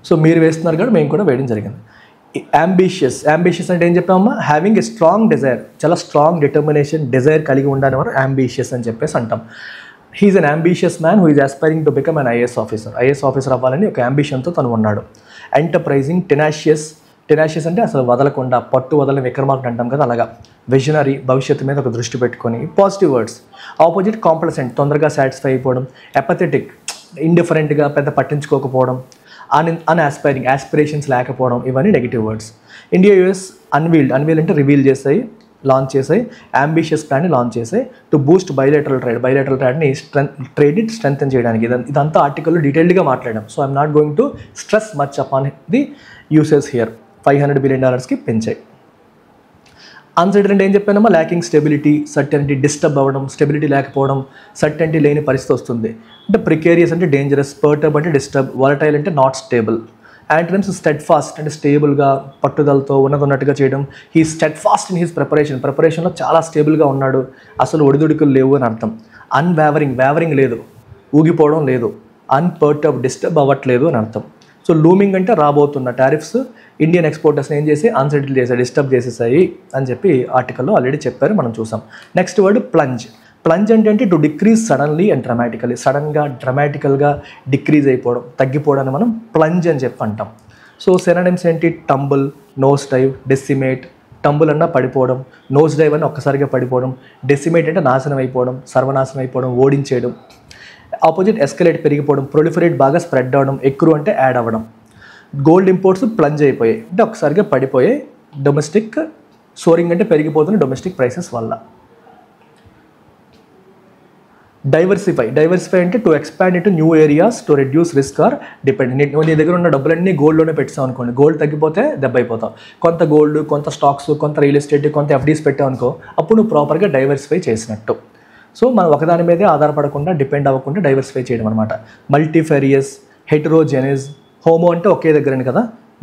So మీరు వేస్తున్నారు కూడా మేము కూడా వేయడం జరిగింది. అంబిషియస్ అంటే ఏం చెప్పామమ్మా? హ్యావింగ్ ఎ స్ట్రాంగ్ డిజైర్, చాలా స్ట్రాంగ్ డిటర్మినేషన్, డిజైర్ కలిగి ఉండాలని మనం అంబిషియస్ అని చెప్పేసి అంటాం. He is an ambitious man who is aspiring to become an IAS officer. IAS officer అవ్వాలని ఒక అంబిషన్తో తను ఉన్నాడు. ఎంటర్ప్రైజింగ్, టెనాషియస్ అంటే అసలు వదలకుండా, పట్టు వదలని విక్రమార్కుడు అంటాం కదా, అలాగా విజనరీ, భవిష్యత్తు మీద ఒక దృష్టి పెట్టుకొని. Positive words. ఆపోజిట్ కాంప్లసెంట్, తొందరగా సాటిస్ఫై అయిపోవడం. ఎపథెటిక్, ఇండిఫరెంట్గా, పెద్ద పట్టించుకోకపోవడం. అన్ఆస్పైరింగ్, ఆస్పిరేషన్స్ లేకపోవడం. ఇవన్నీ negative words. India US unveil అంటే రివీల్ చేసాయి, లాంచ్ చేసాయి. అంబిషియస్ ప్లాన్ని లాంచ్ చేసాయి టు బూస్ట్ బైలేటరల్ ట్రేడ్ని ట్రేడ్ని స్ట్రెంథెన్ చేయడానికి. ఇదంతా ఆర్టికల్లో డీటెయిల్డ్గా మాట్లాడాం. So I'm not going to stress much upon the uses here. $500 billion పెంచాయి. అన్సర్టనిటీ ఏం చెప్పానమ్మా, ల్యాకింగ్ స్టెబిలిటీ, సర్టనిటీ, డిస్టర్బ్ అవ్వడం, స్టెబిలిటీ లేకపోవడం, సర్టనిటీ లేని పరిస్థితి వస్తుంది. అంటే ప్రికేరియస్ అంటే డేంజరస్, పర్టర్బ్ అంటే డిస్టర్బ్, వాలటైల్ అంటే నాట్ స్టేబుల్. యాంటనిమ్స్ స్టెడ్ ఫాస్ట్ అంటే స్టేబుల్గా, పట్టుదలతో ఉన్నట్టుగా చేయడం. హీ స్టెడ్ ఫాస్ట్ ఇన్ హిస్ ప్రిపరేషన్లో చాలా స్టేబుల్గా ఉన్నాడు, అసలు ఒడిదుడుకులు లేవు అని అర్థం. వేవరింగ్ లేదు, ఊగిపోవడం లేదు. అన్పర్టర్బ్, డిస్టర్బ్ అవ్వట్లేదు అని అర్థం. సో లూమింగ్ అంటే రాబోతున్న టారిఫ్స్ ఇండియన్ ఎక్స్పోర్టర్స్ని ఏం చేసి అన్సెటిల్ చేశాయి, డిస్టర్బ్ చేసేసాయి అని చెప్పి ఆర్టికల్లో ఆల్రెడీ చెప్పారు, మనం చూసాం. Next word plunge. ప్లంజ్ అంటే టు డిక్రీజ్ సడన్లీ అండ్ డ్రమాటికలీ. సడన్గా, డ్రమాటికల్గా డిక్రీజ్ అయిపోవడం, తగ్గిపోవడాన్ని మనం ప్లంజ్ అని చెప్పి అంటాం. సో సినోనిమ్స్ ఏంటి, tumble, nose dive, decimate. Tumble అన్నా పడిపోవడం, నోస్ డైవ్ అని ఒక్కసారిగా పడిపోవడం, డెసిమేట్ అంటే నాశనం అయిపోవడం, సర్వనాశనం అయిపోవడం, ఓడించేయడం. ఆపోజిట్ ఎస్కలేట్, పెరిగిపోవడం. ప్రొలిఫరేట్, బాగా స్ప్రెడ్ అవ్వడం. ఎక్రూ అంటే యాడ్ అవ్వడం. గోల్డ్ ఇంపోర్ట్స్ ప్లంజ్ అయిపోయాయి అంటే ఒక్కసారిగా పడిపోయాయి. డొమెస్టిక్ సోరింగ్ అంటే పెరిగిపోతున్న డొమెస్టిక్ ప్రైసెస్ వల్ల. డైవర్సిఫై అంటే to expand into new areas to reduce risk or depend. నీ దగ్గర ఉన్న డబ్బులన్నీ గోల్డ్లోనే పెట్టావు అనుకోండి, గోల్డ్ తగ్గిపోతే దెబ్బ అయిపోతావు. కొంత గోల్డ్, కొంత స్టాక్స్, కొంత రియల్ ఎస్టేట్, కొంత ఎఫ్డీస్ పెట్టావు అనుకో, అప్పుడు నువ్వు ప్రాపర్గా డైవర్సిఫై చేసినట్టు. సో మనం ఒకదాని మీదే ఆధారపడకుండా, డిపెండ్ అవ్వకుండా డైవర్సిఫై చేయడం అనమాట. మల్టీఫేరియస్, హెటరోజెనస్. హోమో అంటే ఒకే దగ్గరని కదా,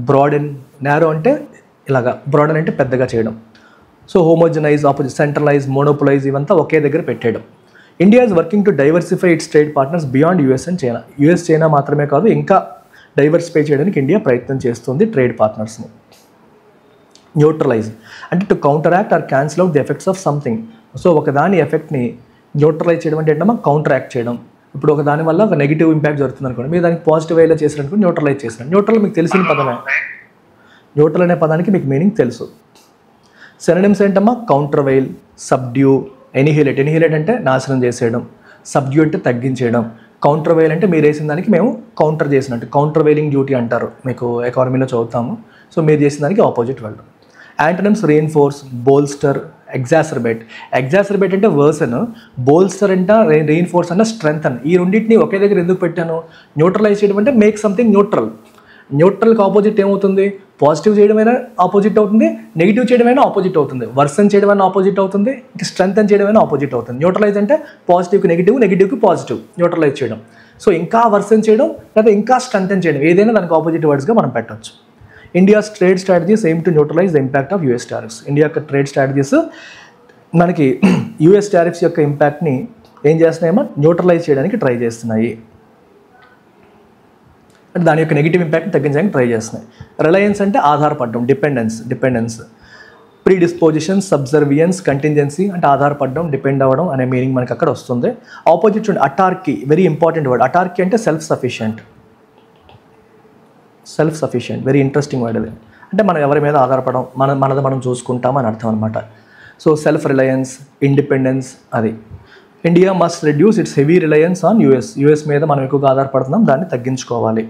బ్రాడెన్, నారో అంటే ఇలాగా, బ్రాడెన్ అంటే పెద్దగా చేయడం. So homogenize, opposite, centralize, monopolize, ఇవంతా ఒకే దగ్గర పెట్టేయడం. India is working to diversify its trade partners beyond US and China. US, China మాత్రమే కాదు, ఇంకా డైవర్సిఫై చేయడానికి ఇండియా ప్రయత్నం చేస్తుంది ట్రేడ్ పార్ట్నర్స్ని. న్యూట్రలైజ్ అంటే to counteract or cancel out the effects of something. So ఒకదాని ఎఫెక్ట్ని న్యూట్రలైజ్ చేయడం అంటే ఏంటమ్మా, కౌంటరాక్ట్ చేయడం. ఇప్పుడు ఒక దాని వల్ల ఒక నెగిటివ్ ఇంపాక్ట్ జరుగుతుంది అనుకోండి, మీరు దానికి పాజిటివ్ వేలో చేసినట్టు న్యూట్రలైజ్ చేసినట్టు. న్యూట్రల్ మీకు తెలిసిన పదమే, న్యూట్రల్ అనే పదానికి మీకు మీనింగ్ తెలుసు. సినోనిమ్స్ ఏంటమ్మా, కౌంటర్వైల్, సబ్డ్యూ, ఎనిహిలేట్. ఎనిహిలేట్ అంటే నాశనం చేసేయడం, సబ్డ్యూ అంటే తగ్గించేయడం, కౌంటర్వైల్ అంటే మీరు వేసిన దానికి మేము కౌంటర్ చేసినట్టు. కౌంటర్వైలింగ్ డ్యూటీ అంటారు, మీకు ఎకానమీలో చదువుతాము. సో మీరు చేసిన దానికి ఆపోజిట్ వెళ్ళడం. Antonyms reinforce, bolster, exacerbate. Exacerbate అంటే వర్సన్, బోల్స్టర్ అంటే రీఇన్ఫోర్స్ అంటే స్ట్రెంగ్తన్. ఈ రెండింటిని ఒకే దగ్గర ఎందుకు పెట్టాను? న్యూట్రలైజ్ చేయడం అంటే మేక్ సంథింగ్ న్యూట్రల్. న్యూట్రల్కి ఆపోజిట్ ఏమవుతుంది? పాజిటివ్ చేయడమైనా ఆపోజిట్ అవుతుంది, నెగిటివ్ చేయడమైనా ఆపోజిట్ అవుతుంది, వర్సన్ చేయడమైనా ఆపోజిట్ అవుతుంది, ఇంకా స్ట్రెంగ్తన్ చేయడమైనా ఆపోజిట్ అవుతుంది. న్యూట్రలైజ్ అంటే పాజిటివ్కి నెగిటివ్, నెగిటివ్కి పాజిటివ్, న్యూట్రలైజ్ చేయడం. సో ఇంకా వర్సన్ చేయడం లేదా ఇంకా స్ట్రెంగ్తన్ చేయడం, ఏదైనా దానికి ఆపోజిట్ వర్డ్స్గా మనం పెట్టవచ్చు. India's trade strategies aim to neutralize the impact of US tariffs. India యొక్క ట్రేడ్ స్ట్రాటజీస్ మనకి యూఎస్ టారిఫ్స్ యొక్క ఇంపాక్ట్ని ఏం చేస్తున్నాయేమో న్యూట్రలైజ్ చేయడానికి ట్రై చేస్తున్నాయి, అంటే దాని యొక్క నెగిటివ్ ఇంపాక్ట్ని తగ్గించడానికి ట్రై చేస్తున్నాయి. రిలయన్స్ అంటే ఆధారపడడం, డిపెండెన్స్. ప్రీడిస్పోజిషన్, సబ్జర్వియన్స్, కంటింజెన్సీ అంటే ఆధారపడడం, డిపెండ్ అవ్వడం అనే మీనింగ్ మనకి అక్కడ వస్తుంది. ఆపోజిట్ చూడండి, autarky, very important word. Autarky అంటే self sufficient, very interesting word అది. అంటే మనం ఎవరి మీద ఆధారపడడం, మనది మనం చూసుకుంటామని అర్థం అనమాట. సో సెల్ఫ్ రిలయన్స్, ఇండిపెండెన్స్ అది. India must reduce its heavy reliance on US మీద మనం ఎక్కువగా ఆధారపడుతున్నాం, దాన్ని తగ్గించుకోవాలి.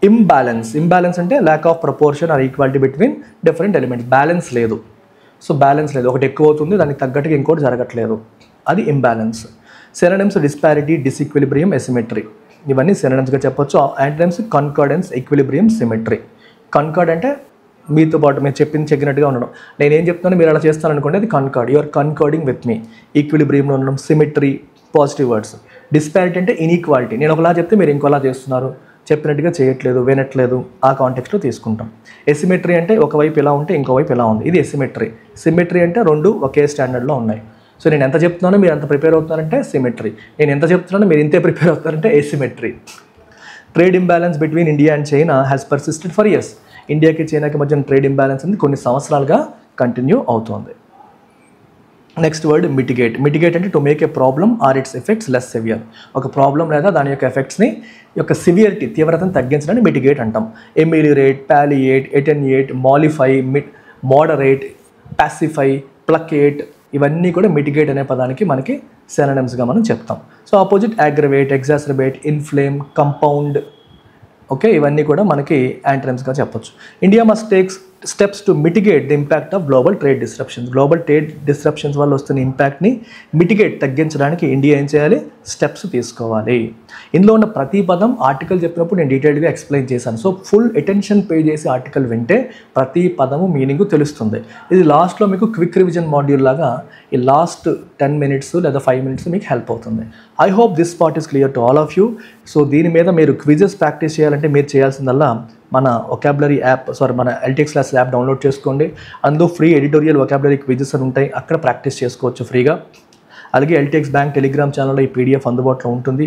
ఇంబ్యాలెన్స్ అంటే lack of proportion or equality between different elements. Balance లేదు, ఒకటి ఎక్కువ అవుతుంది, దానికి తగ్గట్టుగా ఇంకోటి జరగట్లేదు, అది imbalance. Synonyms disparity, disequilibrium, asymmetry, ఇవన్నీ సినోనిమ్స్గా చెప్పొచ్చు. Antonyms concordance, equilibrium, symmetry. Concord అంటే మీతో పాటు మీరు చెప్పినట్టుగా ఉండడం, నేనేం చెప్తున్నాను మీరు అలా చేస్తాను అనుకోండి, అది కన్కార్డ్, యూఆర్ కన్కార్డింగ్ విత్ మీ. ఈక్విలిబ్రియంలో ఉండడం, సిమెట్రీ, పాజిటివ్ వర్డ్స్. డిస్పారిటీ అంటే ఇన్ఈక్వాలిటీ, నేను ఒకలా చెప్తే మీరు ఇంకోలా చేస్తున్నారు, చెప్పినట్టుగా చేయట్లేదు, వినట్లేదు, ఆ కాంటెక్స్ట్లో తీసుకుంటాం. ఎసిమెట్రీ అంటే ఒకవైపు ఇలా ఉంటే ఇంకోవైపు ఇలా ఉంది, ఇది ఎసిమెట్రీ. సిమెట్రీ అంటే రెండు ఒకే స్టాండర్డ్లో ఉన్నాయి. సో నేను ఎంత చెప్తున్నానో మీరు ఎంత ప్రిపేర్ అవుతున్నారంటే సిమెట్రీ, నేను ఎంత చెప్తున్నానో మీరు ఇంతే ప్రిపేర్ అవుతారంటే asymmetry. Trade imbalance between India and China has persisted for years. ఇండియాకి చైనాకి మధ్య ట్రేడ్ ఇంబ్యాలెన్స్ అనేది కొన్ని సంవత్సరాలుగా కంటిన్యూ అవుతుంది. Next word mitigate. మిటిగేట్ అంటే to make a problem or its effects less severe. ఒక ప్రాబ్లం లేదా దాని యొక్క ఎఫెక్ట్స్ని యొక్క సివియరిటీ తీవ్రతను తగ్గించడానికి మిటిగేట్ అంటాం. ఎమిలిరేట్, పాలియేట్, ఎటెన్యుయేట్, మాలిఫై, మోడరేట్, పాసిఫై, ప్లకేట్, ఇవన్నీ కూడా మిటిగేట్ అనే పదానికి మనకి సినోనిమ్స్గా మనం చెప్తాం. So opposite aggravate, ఎగ్జాసర్బేట్, inflame, compound, okay, ఇవన్నీ కూడా మనకి యాంటనిమ్స్గా చెప్పొచ్చు. India must takes steps to mitigate the impact of global trade disruptions. Global trade disruptions వల్ల వస్తున్న ఇంపాక్ట్ని మిటిగేట్ తగ్గించడానికి ఇండియా ఏం చేయాలి? స్టెప్స్ తీసుకోవాలి. ఇందులో ఉన్న ప్రతి పదం ఆర్టికల్ చెప్పినప్పుడు నేను డీటెయిల్గా ఎక్స్ప్లెయిన్ చేశాను. సో ఫుల్ అటెన్షన్ పే చేసి ఆర్టికల్ వింటే ప్రతి పదము మీనింగ్ తెలుస్తుంది. ఇది లాస్ట్లో మీకు క్విక్ రివిజన్ మాడ్యూల్ లాగా ఈ లాస్ట్ 10 minutes లేదా 5 minutes మీకు హెల్ప్ అవుతుంది. I hope this part is clear to all of you. So దీని మీద మీరు క్విజెస్ ప్రాక్టీస్ చేయాలంటే మీరు చేయాల్సిందల్లా మన వొకాబులరీ యాప్, మన ఎల్టీఎక్స్ క్లాస్ యాప్ డౌన్లోడ్ చేసుకోండి. అందులో ఫ్రీ ఎడిటోరియల్ వొకాబులరీ క్విజెస్ అని ఉంటాయి, అక్కడ ప్రాక్టీస్ చేసుకోవచ్చు ఫ్రీగా. అలాగే ఎల్టీఎక్స్ బ్యాంక్ టెలిగ్రామ్ ఛానల్లో ఈ పీడిఎఫ్ అందుబాటులో ఉంటుంది.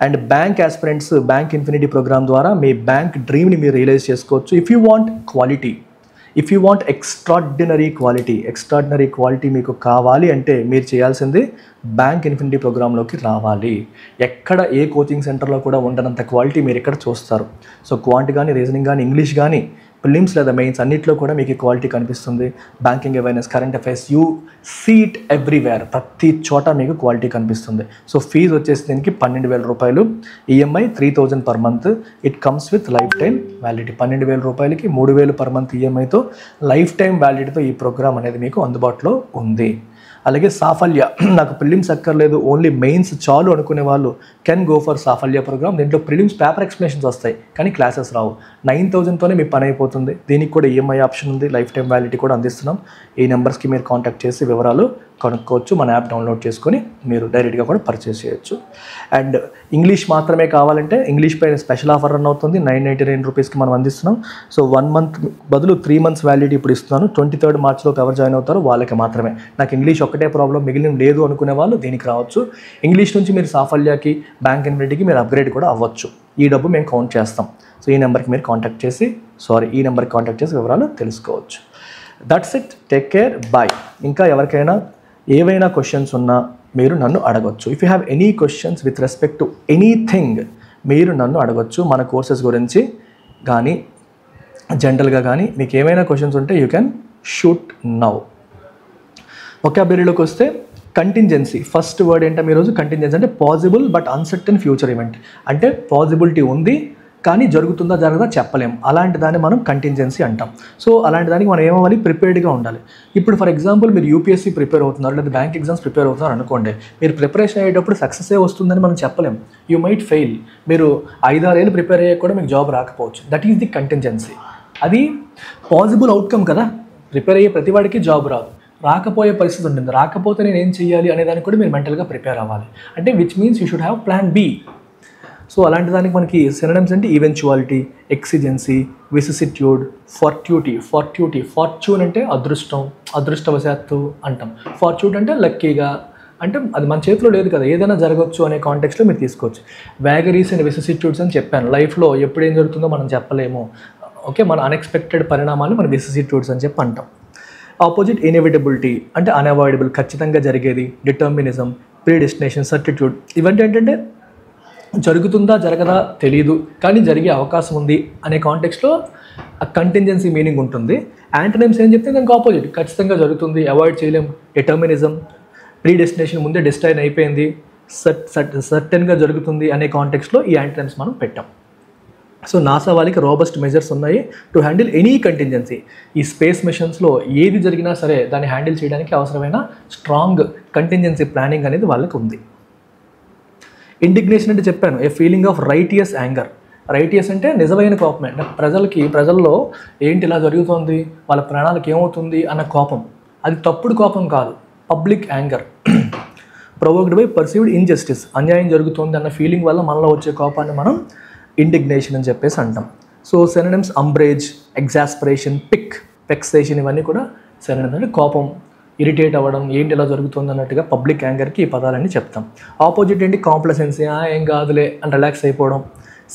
And bank aspirants bank infinity programme ద్వారా మీ బ్యాంక్ డ్రీమ్ని మీరు రియలైజ్ చేసుకోవచ్చు. If you want quality, if you want extraordinary quality మీకు కావాలి అంటే మీరు చేయాల్సింది బ్యాంక్ ఇన్ఫినిటీ ప్రోగ్రాంలోకి రావాలి. ఎక్కడ ఏ కోచింగ్ సెంటర్లో కూడా ఉండనంత క్వాలిటీ మీరు ఇక్కడ చూస్తారు. సో క్వాంట్ కానీ, రీజనింగ్ కానీ, ఇంగ్లీష్ కానీ, ప్రిలిమ్స్ లేదా మెయిన్స్ అన్నింటిలో కూడా మీకు క్వాలిటీ కనిపిస్తుంది. Banking awareness, current affairs, you see it everywhere, ప్రతి చోట మీకు క్వాలిటీ కనిపిస్తుంది. సో ఫీజు వచ్చేసి దీనికి 12,000 రూపాయలు, EMI 3,000 per month. It comes with life time validity. 12,000 రూపాయలకి 3,000 per month ఈఎంఐతో లైఫ్ టైం వ్యాలిడిటీతో ఈ ప్రోగ్రామ్ అనేది మీకు అందుబాటులో ఉంది. అలాగే సాఫల్య, నాకు ప్రిలిమ్స్ అక్కర్లేదు, ఓన్లీ మెయిన్స్ చాలు అనుకునే వాళ్ళు can go for Saphalya programme. దీంట్లో ప్రిలిమ్స్ పేపర్ ఎక్స్ప్లెనేషన్స్ వస్తాయి కానీ క్లాసెస్ రావు. 9,000తోనే మీ పని అయిపోతుంది. దీనికి కూడా ఈఎంఐ ఆప్షన్ ఉంది, లైఫ్ టైం వ్యాలిడిటీ కూడా అందిస్తున్నాం. ఈ నెంబర్స్కి మీరు కాంటాక్ట్ చేసి వివరాలు కనుక్కోవచ్చు. మన యాప్ డౌన్లోడ్ చేసుకొని మీరు డైరెక్ట్గా కూడా పర్చేస్ చేయొచ్చు. అండ్ ఇంగ్లీష్ మాత్రమే కావాలంటే ఇంగ్లీష్ పైన స్పెషల్ ఆఫర్ రన్ అవుతుంది. 999 రూపీస్కి మనం అందిస్తున్నాం. సో 1 month బదులు 3 months వ్యాలిడిటీ ఇప్పుడు ఇస్తున్నాను. 23rd March ఎవరు జాయిన్ అవుతారో వాళ్ళకి మాత్రమే. నాకు ఇంగ్లీష్ ఒకటే ప్రాబ్లం, మిగిలిన లేదు అనుకునే వాళ్ళు దీనికి రావచ్చు. ఇంగ్లీష్ నుంచి మీరు సాఫల్యాకి, బ్యాంక్ ఇన్ఫినిటీకి మీరు అప్గ్రేడ్ కూడా అవ్వచ్చు. ఈ డబ్బు మేము కౌంట్ చేస్తాం. సో ఈ నెంబర్కి మీరు కాంటాక్ట్ చేసి వివరాలు తెలుసుకోవచ్చు. That's it. Take care. Bye. ఇంకా ఎవరికైనా ఏవైనా క్వశ్చన్స్ ఉన్నా మీరు నన్ను అడగొచ్చు. If you have any questions with respect to anything మీరు నన్ను అడగొచ్చు. మన కోర్సెస్ గురించి కానీ జనరల్గా కానీ మీకు ఏమైనా క్వశ్చన్స్ ఉంటే యూ కెన్ షూట్ నౌ. వొకాబులరీలోకి వస్తే కంటింజెన్సీ. ఫస్ట్ వర్డ్ ఏంటంటే ఈరోజు కంటింజెన్సీ అంటే possible but uncertain future event. అంటే పాజిబిలిటీ ఉంది కానీ జరుగుతుందా జరగదా చెప్పలేం, అలాంటి దాన్ని మనం కంటింజెన్సీ అంటాం. సో అలాంటి దానికి మనం ఏమవ్వాలి? ప్రిపేర్డ్గా ఉండాలి. ఇప్పుడు ఫర్ ఎగ్జాంపుల్ మీరు యూపీఎస్సీ ప్రిపేర్ అవుతున్నారు లేదా బ్యాంక్ ఎగ్జామ్స్ ప్రిపేర్ అవుతున్నారు అనుకోండి. మీరు ప్రిపరేషన్ అయ్యేటప్పుడు సక్సెసే వస్తుందని మనం చెప్పలేం. You might fail. మీరు 5-6 ఏళ్ళు ప్రిపేర్ అయ్యాక కూడా మీకు జాబ్ రాకపోవచ్చు. That is the contingency. అది పాజిబుల్ అవుట్కమ్ కదా. ప్రిపేర్ అయ్యే ప్రతి వాడికి జాబ్ రాదు, రాకపోయే పరిస్థితి ఉంటుంది. రాకపోతే నేను ఏం చేయాలి అనే దానికి కూడా మీరు మెంటల్గా ప్రిపేర్ అవ్వాలి. అంటే which means you should have plan B. So అలాంటి దానికి మనకి సినోనిమ్స్ అంటే ఈవెంచువాలిటీ, ఎక్సిజెన్సీ, విసిసిట్యూడ్, ఫార్చ్యూన్ అంటే అదృష్టం, అదృష్టవశాత్తు అంటాం. ఫార్చ్యూన్ అంటే లక్కీగా, అంటే అది మన చేతిలో లేదు కదా, ఏదైనా జరగవచ్చు అనే కాంటెక్స్లో మీరు తీసుకోవచ్చు. వ్యాగరీస్ అండ్ విసిసిట్యూడ్స్ అని చెప్పాను. లైఫ్లో ఎప్పుడు ఏం జరుగుతుందో మనం చెప్పలేము. ఓకే, మన అన్ఎక్స్పెక్టెడ్ పరిణామాలు మన విసిసిట్యూడ్స్ అని చెప్పి అంటాం. ఆపోజిట్ ఇన్ఎవిటబిలిటీ అంటే అన్అవాయిడబుల్, ఖచ్చితంగా జరిగేది. డిటర్మినిజం, ప్రీడెస్టినేషన్, సర్టిట్యూడ్, ఇవంటే ఏంటంటే జరుగుతుందా జరగదా తెలియదు కానీ జరిగే అవకాశం ఉంది అనే కాంటెక్స్లో ఆ కంటింజెన్సీ మీనింగ్ ఉంటుంది. యాంటనిమ్స్ ఏం చెప్తే దానికి ఆపోజిట్, ఖచ్చితంగా జరుగుతుంది, అవాయిడ్ చేయలేం. డిటర్మినిజం, ప్రీడెస్టినేషన్, ముందే డెస్టైన్ అయిపోయింది, సర్టెన్గా జరుగుతుంది అనే కాంటెక్స్లో ఈ యాంటనిమ్స్ మనం పెట్టాం. సో నాసా వాళ్ళకి రోబస్ట్ మెజర్స్ ఉన్నాయి టు హ్యాండిల్ ఎనీ కంటింజెన్సీ. ఈ స్పేస్ మిషన్స్లో ఏది జరిగినా సరే దాన్ని హ్యాండిల్ చేయడానికి అవసరమైన స్ట్రాంగ్ కంటింజెన్సీ ప్లానింగ్ అనేది వాళ్ళకి ఉంది. ఇండిగ్నేషన్ అంటే చెప్పాను, a feeling of righteous anger. Righteous అంటే నిజమైన కోపమే. అంటే ప్రజల్లో ఏంటి ఇలా జరుగుతోంది, వాళ్ళ ప్రాణాలకు ఏమవుతుంది అన్న కోపం. అది తప్పుడు కోపం కాదు, public anger. Provoked by perceived injustice, అన్యాయం జరుగుతుంది అన్న ఫీలింగ్ వల్ల మనలో వచ్చే కోపాన్ని మనం ఇండిగ్నేషన్ అని చెప్పేసి అంటాం. సో సినోనిమ్స్ అంబ్రేజ్, ఎగ్జాస్పరేషన్, వెక్సేషన్, ఇవన్నీ కూడా సినోనిమ్స్. అంటే కోపం, ఇరిటేట్ అవ్వడం, ఏంటి ఇలా జరుగుతుంది అన్నట్టుగా పబ్లిక్ యాంగర్కి ఈ పదాలన్నీ చెప్తాం. ఆపోజిట్ ఏంటి? కాంప్లసెన్సీ, ఏం కాదులే అని రిలాక్స్ అయిపోవడం.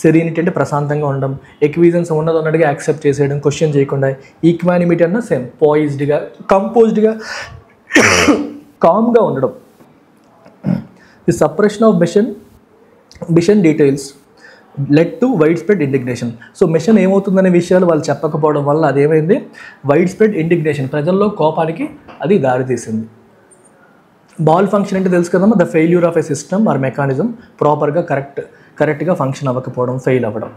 సెరీనిటీ అంటే ప్రశాంతంగా ఉండడం. ఎక్విజన్స్ ఉన్నది అన్నట్టుగా యాక్సెప్ట్ చేసేయడం, క్వశ్చన్ చేయకుండా. ఈక్వానిమిటీ అన్న సేమ్, పాయిజ్డ్గా, కంపోజ్డ్గా కామ్గా ఉండడం. The suppression of mission details led to widespread indignation. So mission ఏమవుతుందనే విషయాలు వాళ్ళు చెప్పకపోవడం వల్ల అదేమైంది, వైడ్ స్ప్రెడ్ ఇండిగ్నేషన్, ప్రజల్లో కోపానికి అది దారితీసింది. బాల్ ఫంక్షన్ అంటే తెలుసు కదమ్మా, the failure of a system or mechanism ప్రాపర్గా కరెక్ట్గా ఫంక్షన్ అవ్వకపోవడం, ఫెయిల్ అవ్వడం.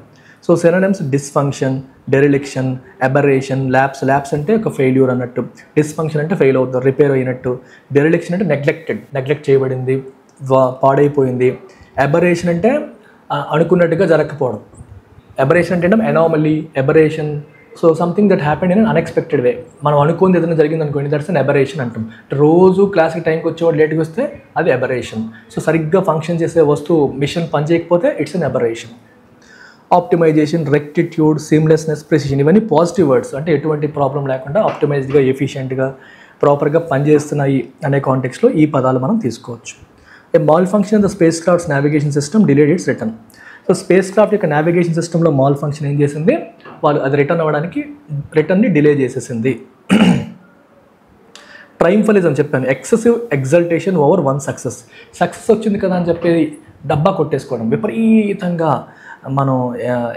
So synonyms dysfunction, dereliction, aberration, lapse అంటే ఒక ఫెయిల్యూర్ అన్నట్టు, డిస్ఫంక్షన్ అంటే ఫెయిల్ అవుతుంది, రిపేర్ అయినట్టు, డెరిలిక్షన్ అంటే నెగ్లెక్ట్ చేయబడింది, పాడైపోయింది, అబరేషన్ అంటే అనుకున్నట్టుగా జరగకపోవడం, అబరేషన్ అంటే anomaly, aberration, so something that happened in an unexpected వే, మనం అనుకుంది ఏదైనా జరిగింది అనుకోండి, దట్స్ అన్ అబరేషన్ అంటాం. రోజు క్లాస్కి టైంకి వచ్చేవాడు లేట్గా వస్తే అది అబరేషన్. సో సరిగ్గా ఫంక్షన్ చేసే వస్తువు మిషన్ పని చేయకపోతే it's an aberration. Optimisation, rectitude, seamlessness, precision, ఇవన్నీ పాజిటివ్ వర్డ్స్, అంటే ఎటువంటి ప్రాబ్లం లేకుండా ఆప్టిమైజ్డ్గా, ఎఫిషియెంట్గా, ప్రాపర్గా పనిచేస్తున్నాయి అనే కాంటెక్స్లో ఈ పదాలు మనం తీసుకోవచ్చు. A malfunction in the spacecraft's navigation system delayed its return. So spacecraft యొక్క నావిగేషన్ సిస్టంలో మాల్ ఫంక్షన్ ఏం చేసింది, వాళ్ళు అది రిటర్న్ని డిలే చేసేసింది. ట్రైంఫలిజం చెప్పాను, excessive exultation over one success వచ్చింది కదా అని చెప్పేది డబ్బా కొట్టేసుకోవడం, విపరీతంగా మనం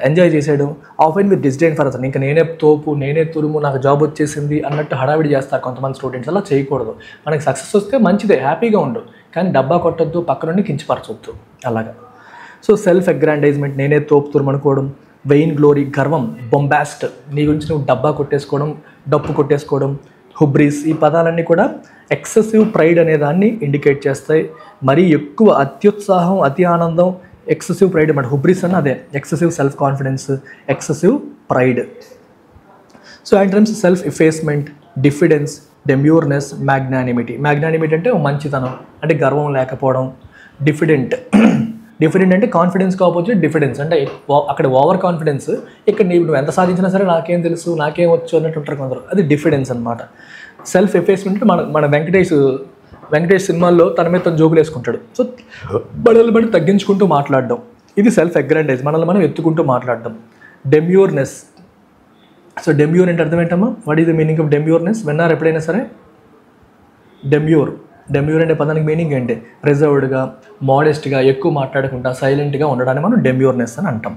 ఎంజాయ్ చేసేయడం, ఆఫెన్ విత్ డిస్డైన్ ఫర్ అతను, ఇంకా నేనే తోపు, నేనే తురుము, నాకు జాబ్ వచ్చేసింది అన్నట్టు హడావిడి చేస్తారు కొంతమంది స్టూడెంట్స్. అలా చేయకూడదు. మనకి సక్సెస్ వస్తే మంచిదే, హ్యాపీగా ఉండు, కానీ డబ్బా కొట్టొద్దు, పక్క నుండి కించపరచొద్దు అలాగా. సో సెల్ఫ్ అగ్రాండైజ్మెంట్, నేనే తోపు తురుము అనుకోవడం, వెయిన్ గ్లోరీ, గర్వం, బొంబాస్ట్, నీ గురించి నువ్వు డబ్బా కొట్టేసుకోవడం, డప్పు కొట్టేసుకోవడం, హుబ్రిస్, ఈ పదాలన్నీ కూడా ఎక్సెసివ్ ప్రైడ్ అనే దాన్ని ఇండికేట్ చేస్తాయి. మరీ ఎక్కువ అత్యుత్సాహం, అతి ఆనందం, ఎక్సెసివ్ ప్రైడ్ అన్నమాట. హుబ్రిస్ అన్న అదే, excessive self confidence, excessive pride. So antonyms self effacement, diffidence, demureness, magnanimity అంటే మంచితనం, అంటే గర్వం లేకపోవడం. డిఫిడెంట్ అంటే కాన్ఫిడెన్స్ ఆపోజిట్ డిఫిడెన్స్, అంటే అక్కడ ఓవర్ కాన్ఫిడెన్స్, ఇక్కడ నువ్వు ఎంత సాధించినా సరే నాకేం తెలుసు, నాకేం వచ్చు అన్నట్టు ఉంటారు కొందరు, అది డిఫిడెన్స్ అనమాట. సెల్ఫ్ ఎఫేస్మెంట్ అంటే మన వెంకటేష్ సినిమాల్లో తన మీద తను జోకులు వేసుకుంటాడు. సో బడి తగ్గించుకుంటూ మాట్లాడడం, ఇది సెల్ఫ్ అగ్రాండైజ్, మనల్ని మనం ఎత్తుకుంటూ మాట్లాడడం. డెమ్యూర్నెస్, సో డెమ్యూర్ అంటే అర్థం ఏంటమ్మా, what is the meaning of demureness? విన్నారు ఎప్పుడైనా సరే? డెమ్యూర్ అనే పదానికి మీనింగ్ ఏంటి? రిజర్వ్డ్గా, మోడెస్ట్గా, ఎక్కువ మాట్లాడకుండా సైలెంట్గా ఉండడాన్ని మనం డెమ్యూర్నెస్ అని అంటాం.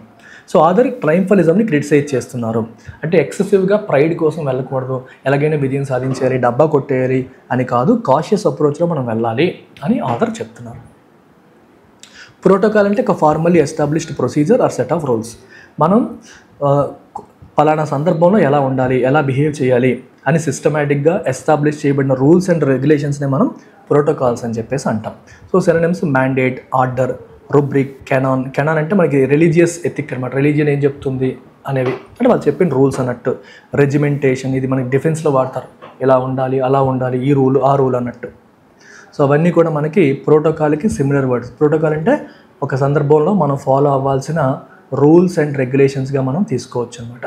సో ఆదర్ ట్రైంఫలిజంని క్రిటిసైజ్ చేస్తున్నారు, అంటే ఎక్సెసివ్గా ప్రైడ్ కోసం వెళ్ళకూడదు, ఎలాగైనా విజయం సాధించేయాలి, డబ్బా కొట్టేయాలి అని కాదు, కాషియస్ అప్రోచ్లో మనం వెళ్ళాలి అని ఆదర్ చెప్తున్నారు. ప్రోటోకాల్ అంటే ఒక formally established procedure or set of rules. మనం పలానా సందర్భంలో ఎలా ఉండాలి, ఎలా బిహేవ్ చేయాలి అని సిస్టమేటిక్గా ఎస్టాబ్లిష్ చేయబడిన రూల్స్ అండ్ రెగ్యులేషన్స్ని మనం ప్రోటోకాల్స్ అని చెప్పేసి అంటాం. So synonyms mandate, order, rubric, Canon అంటే మనకి రిలీజియస్ ఎథిక్ అనమాట, రిలీజియన్ ఏం చెప్తుంది అనేవి, అంటే వాళ్ళు చెప్పిన రూల్స్ అన్నట్టు. రెజిమెంటేషన్, ఇది మనకి డిఫెన్స్లో వాడతారు, ఇలా ఉండాలి, అలా ఉండాలి, ఈ రూల్ ఆ రూల్ అన్నట్టు. సో అవన్నీ కూడా మనకి ప్రోటోకాల్కి సిమిలర్ వర్డ్స్. ప్రోటోకాల్ అంటే ఒక సందర్భంలో మనం ఫాలో అవ్వాల్సిన రూల్స్ అండ్ రెగ్యులేషన్స్గా మనం తీసుకోవచ్చు అనమాట,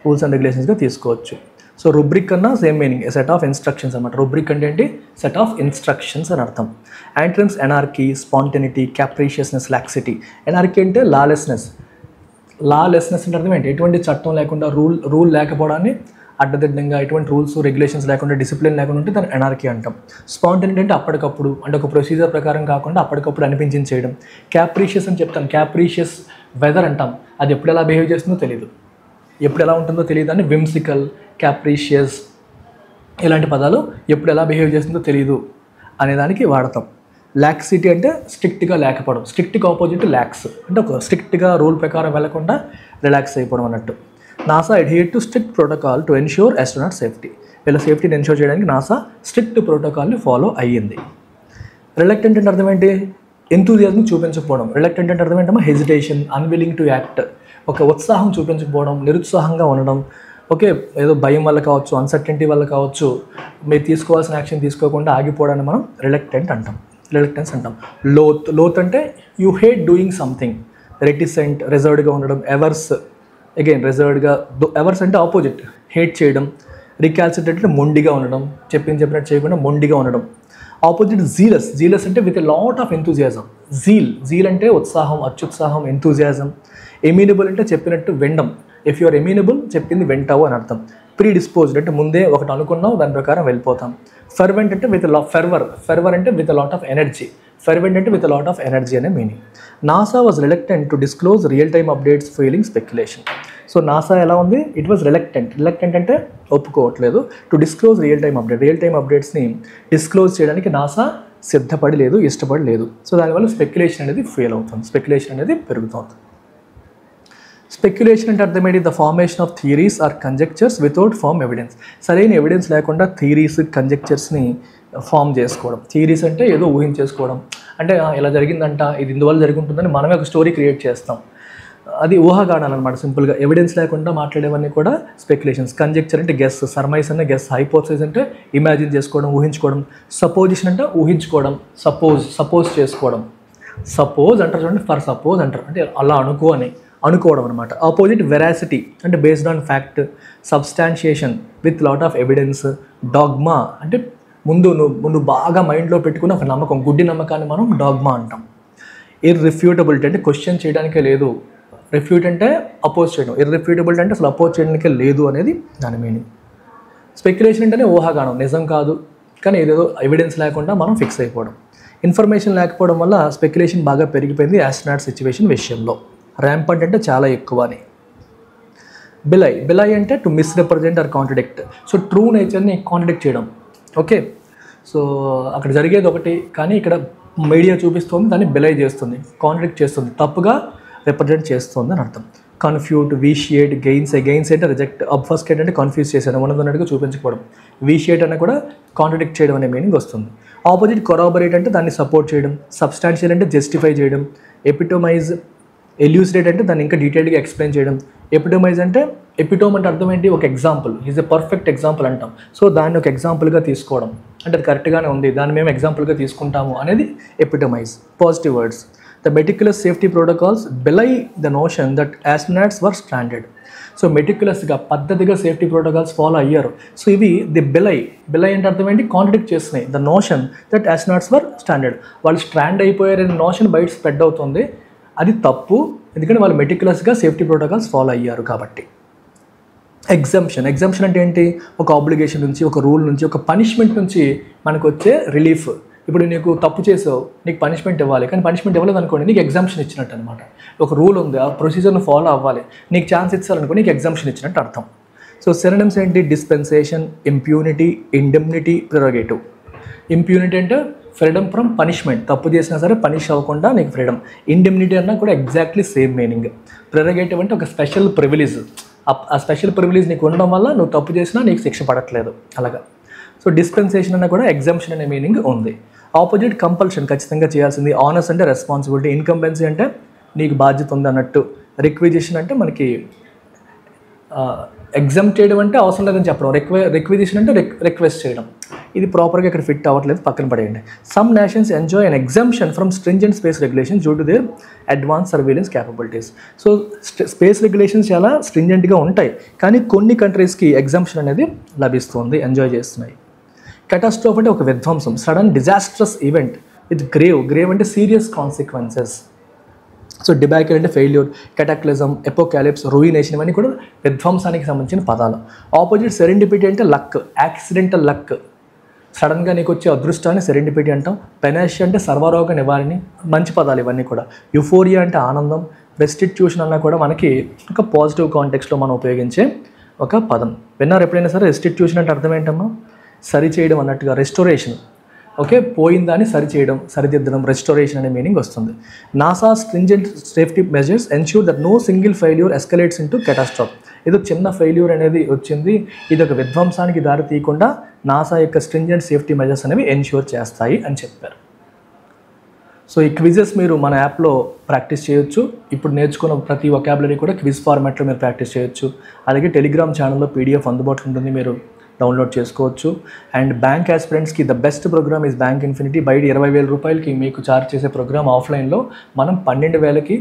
రూల్స్ అండ్ రెగ్యులేషన్స్గా తీసుకోవచ్చు. సో రుబ్రిక్ అన్నా same meaning, set of instructions అనమాట. రుబ్రిక్ అంటే ఏంటి? సెట్ ఆఫ్ ఇన్స్ట్రక్షన్స్ అని అర్థం. Antonyms anarchy, spontaneity, capriciousness, laxity. Anarchy అంటే లాలెస్నెస్ అంటే అర్థం ఏంటి? ఎటువంటి చట్టం లేకుండా, రూల్ లేకపోవడాన్ని అడ్డదిడ్డంగా, ఎటువంటి రూల్స్ రెగ్యులేషన్స్ లేకుండా, డిసిప్లిన్ లేకుండా ఉంటే దాన్ని ఎనార్కీ అంటాం. స్పాంటనిటీ అంటే అప్పటికప్పుడు, అంటే ఒక ప్రొసీజర్ ప్రకారం కాకుండా అప్పటికప్పుడు అనిపించింది చేయడం. క్యాప్రీషియస్ అని చెప్తాను, క్యాప్రీషియస్ వెదర్ అంటాం, అది ఎప్పుడు ఎలా బిహేవ్ చేస్తుందో తెలియదు, ఎప్పుడు ఎలా ఉంటుందో తెలియదు అని. విమ్సికల్, క్యాప్రీషియస్ ఇలాంటి పదాలు ఎప్పుడు ఎలా బిహేవ్ చేస్తుందో తెలియదు అనేదానికి వాడతాం. లాక్సిటీ అంటే స్ట్రిక్ట్గా లేకపోవడం, స్ట్రిక్ట్గా ఆపోజిట్ లాక్స్, అంటే ఒక స్ట్రిక్ట్గా రూల్ ప్రకారం వెళ్లకుండా రిలాక్స్ అయిపోవడం అన్నట్టు. NASA adhere to strict protocol to ensure astronaut safety. వీళ్ళ సేఫ్టీని ఎన్ష్యూర్ చేయడానికి నాసా స్ట్రిక్ట్ ప్రోటోకాల్ని ఫాలో అయ్యింది. రిలక్టెంట్ అంటే అర్థం ఏంటి? ఎంతూజియాజం చూపించకపోవడం. రిలక్టెంట్ అంటే అర్థం ఏంటమ్మా? హెజిటేషన్, అన్విల్లింగ్ టు యాక్ట్, ఒక ఉత్సాహం చూపించకపోవడం, నిరుత్సాహంగా ఉండడం. ఓకే, ఏదో భయం వల్ల కావచ్చు, అన్సర్టెంటీ వల్ల కావచ్చు, మీరు తీసుకోవాల్సిన యాక్షన్ తీసుకోకుండా ఆగిపోవడాన్ని మనం రిలక్టెన్స్ అంటాం. లోత్ అంటే you hate doing something. Reticent, రిజర్వ్డ్గా ఉండడం. Averse, again రిజర్వ్డ్గా. ఎవర్స్ అంటే ఆపోజిట్, హేట్ చేయడం. రికాల్సిట్రేట్ అంటే మొండిగా ఉండడం, చెప్పినట్టు చేయకుండా మొండిగా ఉండడం. ఆపోజిట్ జీలస్ అంటే with a lot of enthusiasm. Zeal అంటే ఉత్సాహం, అత్యుత్సాహం, ఎంతూజియాజం. ఎమినబుల్ అంటే చెప్పినట్టు వినడం. ఇఫ్ యు ఆర్ ఎమినబుల్, చెప్పింది వింటావు అని అర్థం. ప్రీ డిస్పోజ్డ్ అంటే ముందే ఒకటి అనుకున్నాం దాని ప్రకారం వెళ్ళిపోతాం. ఫెర్వెంట్ అంటే విత్ ఫెర్వర్ అంటే with lot of energy. Fervent అంటే విత్ లాట్ ఆఫ్ ఎనర్జీ అనే meaning. NASA was reluctant to disclose real time updates feeling speculation. So NASA ఎలా ఉంది? ఇట్ వాజ్ రిలక్టెంట్ అంటే ఒప్పుకోవట్లేదు. టు డిస్క్లోజ్ రియల్ టైమ్ అప్డేట్స్ని disclose చేయడానికి NASA సిద్ధపడలేదు, ఇష్టపడలేదు. సో దానివల్ల స్పెక్యులేషన్ అనేది ఫెయిల్ అవుతుంది, స్పెక్యులేషన్ అనేది పెరుగుతుంది. స్పెక్యులేషన్ అంటే అర్థమేంటి? The formation of theories or conjectures without firm evidence. సరైన ఎవిడెన్స్ లేకుండా థియరీస్ కంజెక్చర్స్ని ఫామ్ చేసుకోవడం. థియరీస్ అంటే ఏదో ఊహించేసుకోవడం, అంటే ఇలా జరిగిందంట, ఇది ఇందువల్ల జరుగుతుందని మనమే ఒక స్టోరీ క్రియేట్ చేస్తాం. అది ఊహాగానాలన్నమాట సింపుల్గా. ఎవిడెన్స్ లేకుండా మాట్లాడేవన్నీ కూడా స్పెక్యులేషన్స్. కంజెక్చర్ అంటే గెస్, సర్మైస్ అంటే గెస్, హైపోథసిస్ అంటే ఇమాజిన్ చేసుకోవడం, ఊహించుకోవడం, సపోజిషన్ అంటే ఊహించుకోవడం, సపోజ్ చేసుకోవడం. సపోజ్ అంటారు చూడండి, ఫర్ సపోజ్ అంటారు అంటే అలా అనుకోవడం అనమాట. ఆపోజిట్ వెరాసిటీ అంటే based on fact, substantiation with lot of evidence, dogma అంటే ముందు బాగా మైండ్లో పెట్టుకుని ఒక నమ్మకం, గుడ్డి నమ్మకాన్ని మనం డాగ్మా అంటాం. ఇర్రిఫ్యూటబిలిటీ అంటే క్వశ్చన్ చేయడానికే లేదు, రిఫ్యూట్ అంటే అపోజ్ చేయడం, ఇర్రిఫ్యూటబిలిటీ అంటే అసలు అపోజ్ చేయడానికే లేదు అనేది దాని మీనింగ్. స్పెక్యులేషన్ అంటేనే ఊహాగానం, నిజం కాదు కానీ ఏదేదో ఎవిడెన్స్ లేకుండా మనం ఫిక్స్ అయిపోవడం. ఇన్ఫర్మేషన్ లేకపోవడం వల్ల స్పెక్యులేషన్ బాగా పెరిగిపోయింది ఆస్ట్రోనాట్ సిచ్యువేషన్ విషయంలో. ర్యాంపంట్ అంటే చాలా ఎక్కువ అని. బిలై అంటే to misrepresent or contradict. So true నేచర్ని కాంట్రడిక్ట్ చేయడం. ఓకే, సో అక్కడ జరిగేది ఒకటి కానీ ఇక్కడ మీడియా చూపిస్తుంది, దాన్ని బిలై చేస్తుంది, కాంట్రడిక్ట్ చేస్తుంది, తప్పుగా రిప్రజెంట్ చేస్తుంది అని అర్థం. కన్ఫ్యూట్, వీషియేట్, గెయిన్స్ అంటే రిజెక్ట్, అబ్ఫస్కేట్ అంటే కన్ఫ్యూజ్ చేశాను, ఉన్నదన్నట్టుగా చూపించకపోవడం. వీషియేట్ అన్న కూడా కాంట్రడిక్ట్ చేయడం అనే మీనింగ్ వస్తుంది. ఆపోజిట్ కొరాబరేట్ అంటే దాన్ని సపోర్ట్ చేయడం, సబ్స్టాన్షియల్ అంటే జస్టిఫై చేయడం, ఎపిటోమైజ్, ఎల్యూసిడేట్ అంటే దాన్ని ఇంకా డీటెయిల్గా ఎక్స్ప్లెయిన్ చేయడం. ఎపిటోమైజ్ అంటే ఎపిటోమ్ అంటే అర్థం ఏంటి? ఒక example, is a perfect example అంటాం. సో దాన్ని ఒక ఎగ్జాంపుల్గా తీసుకోవడం అంటే అది కరెక్ట్గానే ఉంది, దాన్ని మేము ఎగ్జాంపుల్గా తీసుకుంటాము అనేది epitomise. Positive words. The meticulous safety protocols belie the notion that astronauts were stranded. So మెటిక్యులస్గా పద్ధతిగా సేఫ్టీ ప్రోటోకాల్స్ ఫాలో అయ్యారు. సో ఇవి ది బిలై అంటే అర్థం ఏంటి? కాంట్రడిక్ట్ చేస్తున్నాయి the notion that astronauts were stranded. వాళ్ళు స్ట్రాండ్ అయిపోయారనే నోషన్ బయట స్ప్రెడ్ అవుతుంది, అది తప్పు, ఎందుకంటే వాళ్ళు మెటిక్యులస్గా సేఫ్టీ ప్రోటోకాల్స్ ఫాలో అయ్యారు కాబట్టి. ఎగ్జంప్షన్ అంటే ఏంటి? ఒక ఆబ్లిగేషన్ నుంచి, ఒక రూల్ నుంచి, ఒక పనిష్మెంట్ నుంచి మనకు వచ్చే రిలీఫ్. ఇప్పుడు నీకు తప్పు చేసావు, నీకు పనిష్మెంట్ ఇవ్వాలి, కానీ పనిష్మెంట్ ఇవ్వలేదు అనుకోండి, నీకు ఎగ్జంప్షన్ ఇచ్చినట్టు అనమాట. ఒక రూల్ ఉంది, ఆ ప్రొసీజర్ను ఫాలో అవ్వాలి, నీకు ఛాన్స్ ఇచ్చారనుకో నీకు ఎగ్జంప్షన్ ఇచ్చినట్టు అర్థం. సో సినోనిమ్స్ ఏంటి? Dispensation, impunity, indemnity, prerogative. Impunity అంటే ఫ్రీడమ్ ఫ్రమ్ పనిష్మెంట్, తప్పు చేసినా సరే పనిష్ అవ్వకుండా నీకు ఫ్రీడమ్. ఇండెమ్నిటీ అన్నా కూడా ఎగ్జాక్ట్లీ సేమ్ మీనింగ్. ప్రెరోగేటివ్ అంటే ఒక స్పెషల్ ప్రివిలేజ్, ఆ స్పెషల్ ప్రివిలేజ్ నీకు ఉండడం వల్ల నువ్వు తప్పు చేసినా నీకు శిక్ష పడట్లేదు అలాగా. సో డిస్పెన్సేషన్ అన్న కూడా ఎగ్జంప్షన్ అనే మీనింగ్ ఉంది. ఆపోజిట్ కంపల్షన్, ఖచ్చితంగా చేయాల్సింది. ఆనర్స్ అంటే రెస్పాన్సిబిలిటీ. ఇన్కంబెన్సీ అంటే నీకు బాధ్యత ఉంది అన్నట్టు. రిక్విజిషన్ అంటే మనకి ఎగ్జామ్ చేయడం అంటే అవసరం లేదని చెప్పడం. రిక్విజిషన్ అంటే రిక్వెస్ట్ చేయడం. ఇది ప్రాపర్గా ఇక్కడ ఫిట్ అవ్వట్లేదు, పక్కన పడేయండి. Some nations enjoy an exemption from stringent space regulations due to their advance surveillance capabilities. So space regulations చాలా స్ట్రింజెంట్గా ఉంటాయి, కానీ కొన్ని కంట్రీస్కి ఎగ్జంప్షన్ అనేది లభిస్తుంది, ఎంజాయ్ చేస్తున్నాయి. కెటాస్ట్రోఫ్ అంటే ఒక విధ్వంసం, sudden disastrous event with grave అంటే సీరియస్ కాన్సిక్వెన్సెస్. సో డిబాకిల్ అంటే ఫెయిల్యూర్, కెటాక్లిజం, ఎపోకాలిప్స్, రూయినేషన్, ఇవన్నీ కూడా విధ్వంసానికి సంబంధించిన పదాలు. ఆపోజిట్ సెరెండిపిటీ అంటే లక్, యాక్సిడెంటల్ లక్, సడన్గా నీకు వచ్చే అదృష్టాన్ని సెరెండిపిటీ అంటాం. పెనాషియా అంటే సర్వరోగ నివారణి, మంచి పదాలు ఇవన్నీ కూడా. యుఫోరియా అంటే ఆనందం. రెస్టిట్యూషన్ అన్నా కూడా మనకి ఒక పాజిటివ్ కాంటెక్స్లో మనం ఉపయోగించే ఒక పదం. విన్నారు ఎప్పుడైనా సరే? రెస్టిట్యూషన్ అంటే అర్థం ఏంటమ్మా? సరి చేయడం అన్నట్టుగా. రెస్టోరేషన్, ఓకే, పోయిందాన్ని సరిచేయడం, సరిదిద్దడం, రెస్టోరేషన్ అనే మీనింగ్ వస్తుంది. NASA stringent safety measures ensure that no single failure escalates into catastrophe. ఏదో చిన్న ఫెయిల్యూర్ అనేది వచ్చింది, ఇది ఒక విధ్వంసానికి దారి తీయకుండా నాసా యొక్క స్ట్రింజెంట్ సేఫ్టీ మెజర్స్ అనేవి ఎన్ష్యూర్ చేస్తాయి అని చెప్పారు. సో ఈ క్విజెస్ మీరు మన యాప్లో ప్రాక్టీస్ చేయొచ్చు. ఇప్పుడు నేర్చుకున్న ప్రతి వొకాబులరీ కూడా క్విజ్ ఫార్మాట్లో మీరు ప్రాక్టీస్ చేయొచ్చు. అలాగే టెలిగ్రామ్ ఛానల్లో PDF అందుబాటులో ఉంటుంది, మీరు డౌన్లోడ్ చేసుకోవచ్చు. అండ్ బ్యాంక్ ఆస్పిరెంట్స్కి the best programme is Bank Infinity. బయట 20,000 రూపాయలకి మీకు ఛార్జ్ చేసే ప్రోగ్రామ్ ఆఫ్లైన్లో మనం 12,000కి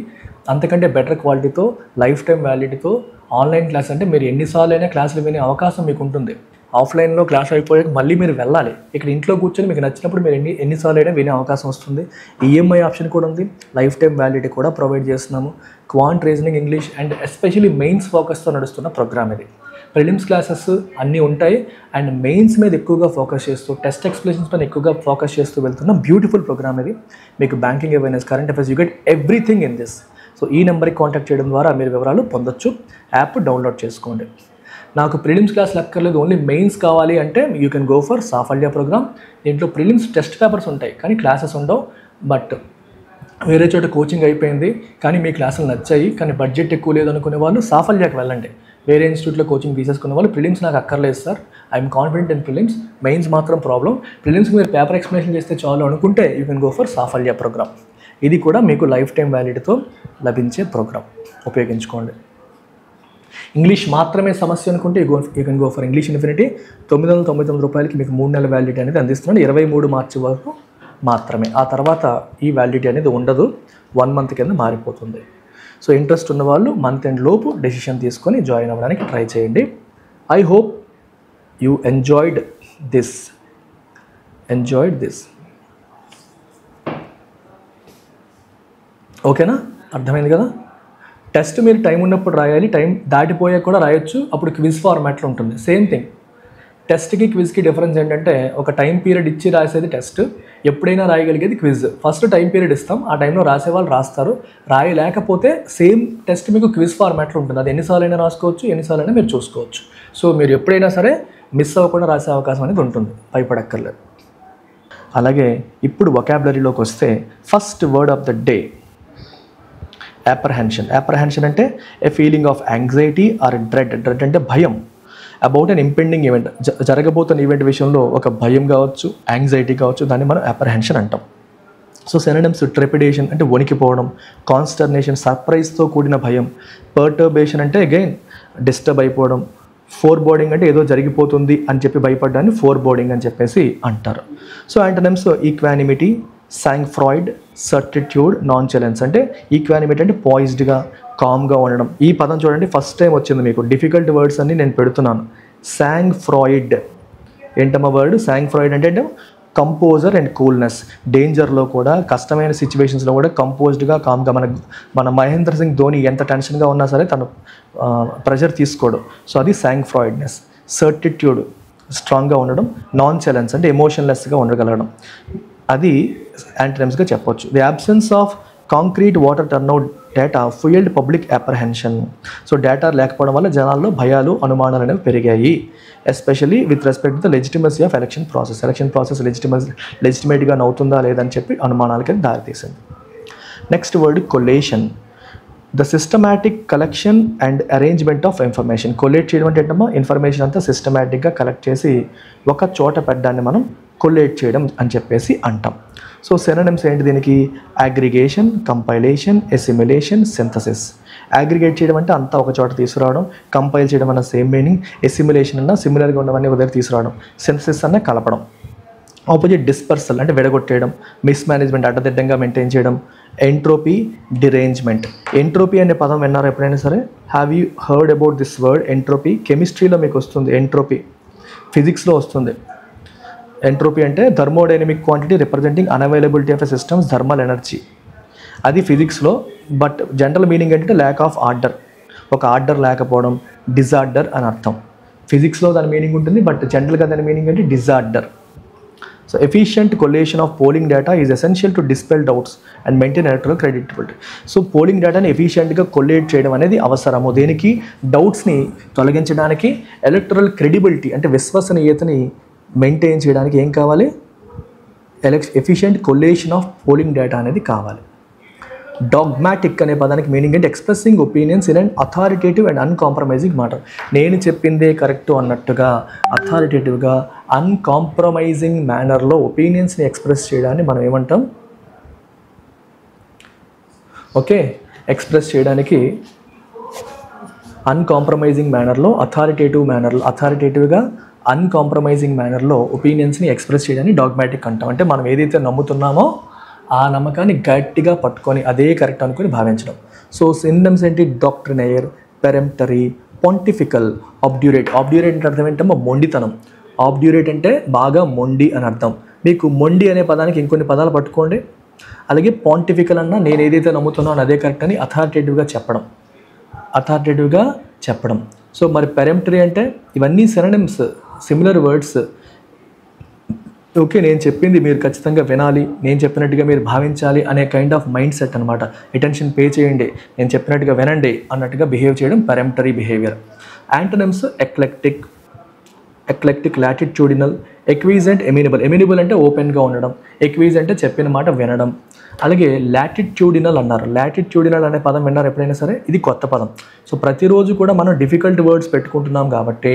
అంతకంటే బెటర్ క్వాలిటీతో, లైఫ్ టైం వ్యాలిటీతో ఆన్లైన్ క్లాస్. అంటే మీరు ఎన్నిసార్లు అయినా క్లాసులు వినే అవకాశం మీకు ఉంటుంది. ఆఫ్లైన్లో క్లాస్ అయిపోయాక మళ్ళీ మీరు వెళ్ళాలి, ఇక్కడ ఇంట్లో కూర్చొని మీకు నచ్చినప్పుడు మీరు ఎన్నిసార్లు అయినా వినే అవకాశం వస్తుంది. EMI ఆప్షన్ కూడా ఉంది, లైఫ్ టైం వ్యాలిటీ కూడా ప్రొవైడ్ చేస్తున్నాము. Quant, reasoning, English and especially mains ఫోకస్తో నడుస్తున్న ప్రోగ్రామ్ ఇది. ప్రిలిమ్స్ క్లాసెస్ అన్నీ ఉంటాయి అండ్ మెయిన్స్ మీద ఎక్కువగా ఫోకస్ చేస్తూ టెస్ట్ ఎక్స్ప్లెనేషన్స్ పైన ఎక్కువగా ఫోకస్ చేస్తూ వెళ్తున్న బ్యూటిఫుల్ ప్రోగ్రామ్ ఇది. మీకు banking awareness, current affairs, you get everything in this. So ఈ నెంబర్కి కాంటాక్ట్ చేయడం ద్వారా మీరు వివరాలు పొందొచ్చు. యాప్ డౌన్లోడ్ చేసుకోండి. నాకు ప్రిలిమ్స్ క్లాసులు అక్కర్లేదు, ఓన్లీ మెయిన్స్ కావాలి అంటే you can go for Saphalya programme. దీంట్లో ప్రిలిమ్స్ టెస్ట్ పేపర్స్ ఉంటాయి కానీ క్లాసెస్ ఉండవు. బట్ వేరే చోట కోచింగ్ అయిపోయింది కానీ మీ క్లాసులు నచ్చాయి కానీ బడ్జెట్ ఎక్కువ లేదు అనుకునే వాళ్ళు సాఫల్యాకి వెళ్ళండి. వేరే ఇన్స్టిట్యూట్లో కోచింగ్ తీసేసుకునే వాళ్ళు ప్రిలిమ్స్ నాకు అక్కర్లేదు sir, I'm confident in prelims, mains మాత్రం ప్రాబ్లం, ప్రిలిమ్స్కి మీరు పేపర్ ఎక్స్ప్లెనేషన్ చేస్తే చాలు అనుకుంటే you can go for Saphalya programme. ఇది కూడా మీకు లైఫ్ టైం వ్యాలిడీతో లభించే ప్రోగ్రామ్, ఉపయోగించుకోండి. ఇంగ్లీష్ మాత్రమే సమస్య అనుకుంటే you can go for English infinity. 999 రూపాయలకి మీకు 3 నెలల వ్యాలిడిటీ అనేది అందిస్తున్నాను. 23 మార్చి వరకు మాత్రమే. ఆ తర్వాత ఈ వ్యాలిడిటీ అనేది ఉండదు, 1 మంత్ కింద మారిపోతుంది. సో ఇంట్రెస్ట్ ఉన్న వాళ్ళు మంత్ ఎండ్ లోపు డెసిషన్ తీసుకొని జాయిన్ అవ్వడానికి ట్రై చేయండి. I hope you enjoyed this. ఓకేనా? అర్థమైంది కదా? టెస్ట్ మీరు టైం ఉన్నప్పుడు రాయాలి, టైం దాటిపోయాక కూడా రాయొచ్చు. అప్పుడు క్విజ్ ఫార్మాట్లో ఉంటుంది. సేమ్ థింగ్, టెస్ట్కి క్విజ్కి డిఫరెన్స్ ఏంటంటే ఒక టైం పీరియడ్ ఇచ్చి రాసేది టెస్ట్, ఎప్పుడైనా రాయగలిగేది క్విజ్. ఫస్ట్ టైం పీరియడ్ ఇస్తాం, ఆ టైంలో రాసేవాళ్ళు రాస్తారు. రాయలేకపోతే సేమ్ టెస్ట్ మీకు క్విజ్ ఫార్మాట్లో ఉంటుంది. అది ఎన్నిసార్లు అయినా రాసుకోవచ్చు, ఎన్నిసార్లు అయినా మీరు చూసుకోవచ్చు. సో మీరు ఎప్పుడైనా సరే మిస్ అవ్వకుండా రాసే అవకాశం అనేది ఉంటుంది, భయపడక్కర్లేదు. అలాగే ఇప్పుడు వొకాబులరీలోకి వస్తే first word of the day apprehension. Apprehension అంటే a feeling of anxiety or dread. Dread అంటే భయం. అబౌట్ అన్ ఇంపెండింగ్ ఈవెంట్, జరగబోతున్న ఈవెంట్ విషయంలో ఒక భయం కావచ్చు, యాంగ్జైటీ కావచ్చు, దాన్ని మనం అప్రహెన్షన్ అంటాం. సో సినోనిమ్స్ ట్రెపిడేషన్ అంటే వణికిపోవడం, కాన్స్టర్నేషన్ సర్ప్రైజ్తో కూడిన భయం, పర్టర్బేషన్ అంటే అగైన్ డిస్టర్బ్ అయిపోవడం, ఫోర్ బోర్డింగ్ అంటే ఏదో జరిగిపోతుంది అని చెప్పి భయపడ్డాన్ని ఫోర్ బోర్డింగ్ అని చెప్పేసి అంటారు. So antonyms equanimity, sangfroid, certitude, nonchalance. అంటే ఈక్వానిమిటీ అంటే పాయిజ్డ్గా, కామ్గా ఉండడం. ఈ పదం చూడండి, ఫస్ట్ టైం వచ్చింది మీకు. డిఫికల్ట్ వర్డ్స్ అన్ని నేను పెడుతున్నాను. సాంగ్-ఫ్రాయిడ్ ఏంటమ్మా వర్డ్? సాంగ్-ఫ్రాయిడ్ అంటే కంపోజర్ అండ్ కూల్నెస్. డేంజర్లో కూడా, కష్టమైన సిచ్యువేషన్స్లో కూడా కంపోజ్డ్గా, కామ్గా. మన మహేంద్ర సింగ్ ధోని ఎంత టెన్షన్గా ఉన్నా సరే తను ప్రెషర్ తీసుకోడు. సో అది సాంగ్-ఫ్రాయిడ్నెస్. సర్టిట్యూడ్ స్ట్రాంగ్గా ఉండడం. నాన్చెలెన్స్ అంటే ఎమోషన్లెస్గా ఉండగలగడం. అది యాంటోనిమ్స్గా చెప్పొచ్చు. The absence of concrete voter turnout data fuelled public apprehension. So data లేకపోవడం వల్ల జనాల్లో భయాలు, అనుమానాలు అనేవి పెరిగాయి. Especially with respect to the legitimacy of election process. Election process లెజిటిమేట్గా అవుతుందా లేదని చెప్పి అనుమానాలకి దారితీసింది. Next word collation. The systematic collection and arrangement of information. Collate చేయడం అంటే ఏంటమ్మా? ఇన్ఫర్మేషన్ అంతా సిస్టమాటిక్గా కలెక్ట్ చేసి ఒక చోట పెట్టడాన్ని మనం కొలేట్ చేయడం అని చెప్పేసి అంటాం. సో సినోనిమ్స్ ఏంటి దీనికి? Aggregation, compilation, assimilation, synthesis. Aggregate చేయడం అంటే అంతా ఒక చోట తీసుకురావడం, కంపైల్ చేయడం అన్న సేమ్ మీనింగ్, ఎసిమిలేషన్ అన్న సిమిలర్గా ఉండవన్నీ ఒక దగ్గర తీసుకురావడం, సింథసిస్ అన్న కలపడం. ఆపోజిట్ డిస్పర్సల్ అంటే విడగొట్టేయడం, మిస్మేనేజ్మెంట్ అడ్డదిడ్డంగా మెయింటైన్ చేయడం, ఎంట్రోపీ, డిరేంజ్మెంట్. ఎంట్రోపీ అనే పదం విన్నారు ఎప్పుడైనా సరే? Have you heard about this word entropy? కెమిస్ట్రీలో మీకు వస్తుంది ఎంట్రోపీ, ఫిజిక్స్లో వస్తుంది. ఎంట్రోపీ అంటే thermodynamic quantity representing unavailability of a systems thermal energy. అది ఫిజిక్స్లో. బట్ జనరల్ మీనింగ్ ఏంటంటే ల్యాక్ ఆఫ్ ఆర్డర్, ఒక ఆర్డర్ లేకపోవడం, డిజార్డర్ అని అర్థం. ఫిజిక్స్లో దాని మీనింగ్ ఉంటుంది, బట్ జనరల్గా దాని మీనింగ్ అంటే disorder. So efficient collation of polling data is essential to dispel doubts and maintain electoral credibility. So polling డేటాని ఎఫిషియెంట్గా కొలేట్ చేయడం అనేది అవసరము. దేనికి? డౌట్స్ని తొలగించడానికి, ఎలక్టరల్ క్రెడిబిలిటీ అంటే విశ్వసనీయతని మెయింటైన్ చేయడానికి ఏం కావాలి? Efficient collation of polling data అనేది కావాలి. డాగ్మాటిక్ అనే పదానికి మీనింగ్ అంటే expressing opinions in and authoritative and uncompromising matter. నేను చెప్పిందే కరెక్ట్ అన్నట్టుగా, అథారిటేటివ్గా, అన్కాంప్రమైజింగ్ మేనర్లో ఒపీనియన్స్ని ఎక్స్ప్రెస్ చేయడాన్ని మనం ఏమంటాం? ఓకే, ఎక్స్ప్రెస్ చేయడానికి అన్కాంప్రమైజింగ్ మేనర్లో, అథారిటేటివ్గా అన్కాంప్రమైజింగ్ మేనర్లో ఒపీనియన్స్ని ఎక్స్ప్రెస్ చేయడాన్ని డాగ్మాటిక్ అంటాం. అంటే మనం ఏదైతే నమ్ముతున్నామో ఆ నమ్మకాన్ని గట్టిగా పట్టుకొని అదే కరెక్ట్ అనుకుని భావించడం. సో సినోనిమ్స్ ఏంటి? డాక్ట్రినైర్, పెరెంప్టరీ, పాంటిఫికల్, ఆబ్డ్యూరేట్. ఆబ్డ్యూరేట్ అంటే అర్థం ఏంటమ్మా? మొండితనం. ఆబ్డ్యూరేట్ అంటే బాగా మొండి అని అర్థం. మీకు మొండి అనే పదానికి ఇంకొన్ని పదాలు పట్టుకోండి. అలాగే పాంటిఫికల్ అన్నా నేను ఏదైతే నమ్ముతున్నానో అదే కరెక్ట్ అని అథారిటేటివ్గా చెప్పడం. సో మరి పెరెంప్టరీ అంటే ఇవన్నీ సినోనిమ్స్, సిమిలర్ వర్డ్స్. ఓకే, నేను చెప్పింది మీరు ఖచ్చితంగా వినాలి, నేను చెప్పినట్టుగా మీరు భావించాలి అనే కైండ్ ఆఫ్ మైండ్ సెట్ అనమాట. అటెన్షన్ పే చేయండి, నేను చెప్పినట్టుగా వినండి అన్నట్టుగా బిహేవ్ చేయడం peremptory behaviour. Antonyms eclectic, latitudinal, acquiescent, amenable. Amenable అంటే ఓపెన్గా ఉండడం, ఎక్విజ్ అంటే చెప్పిన మాట వినడం. అలాగే లాటిట్యూడినల్ అన్నారు. లాటిట్యూడినల్ అనే పదం విన్నారు ఎప్పుడైనా సరే? ఇది కొత్త పదం. సో ప్రతిరోజు కూడా మనం డిఫికల్ట్ వర్డ్స్ పెట్టుకుంటున్నాం కాబట్టి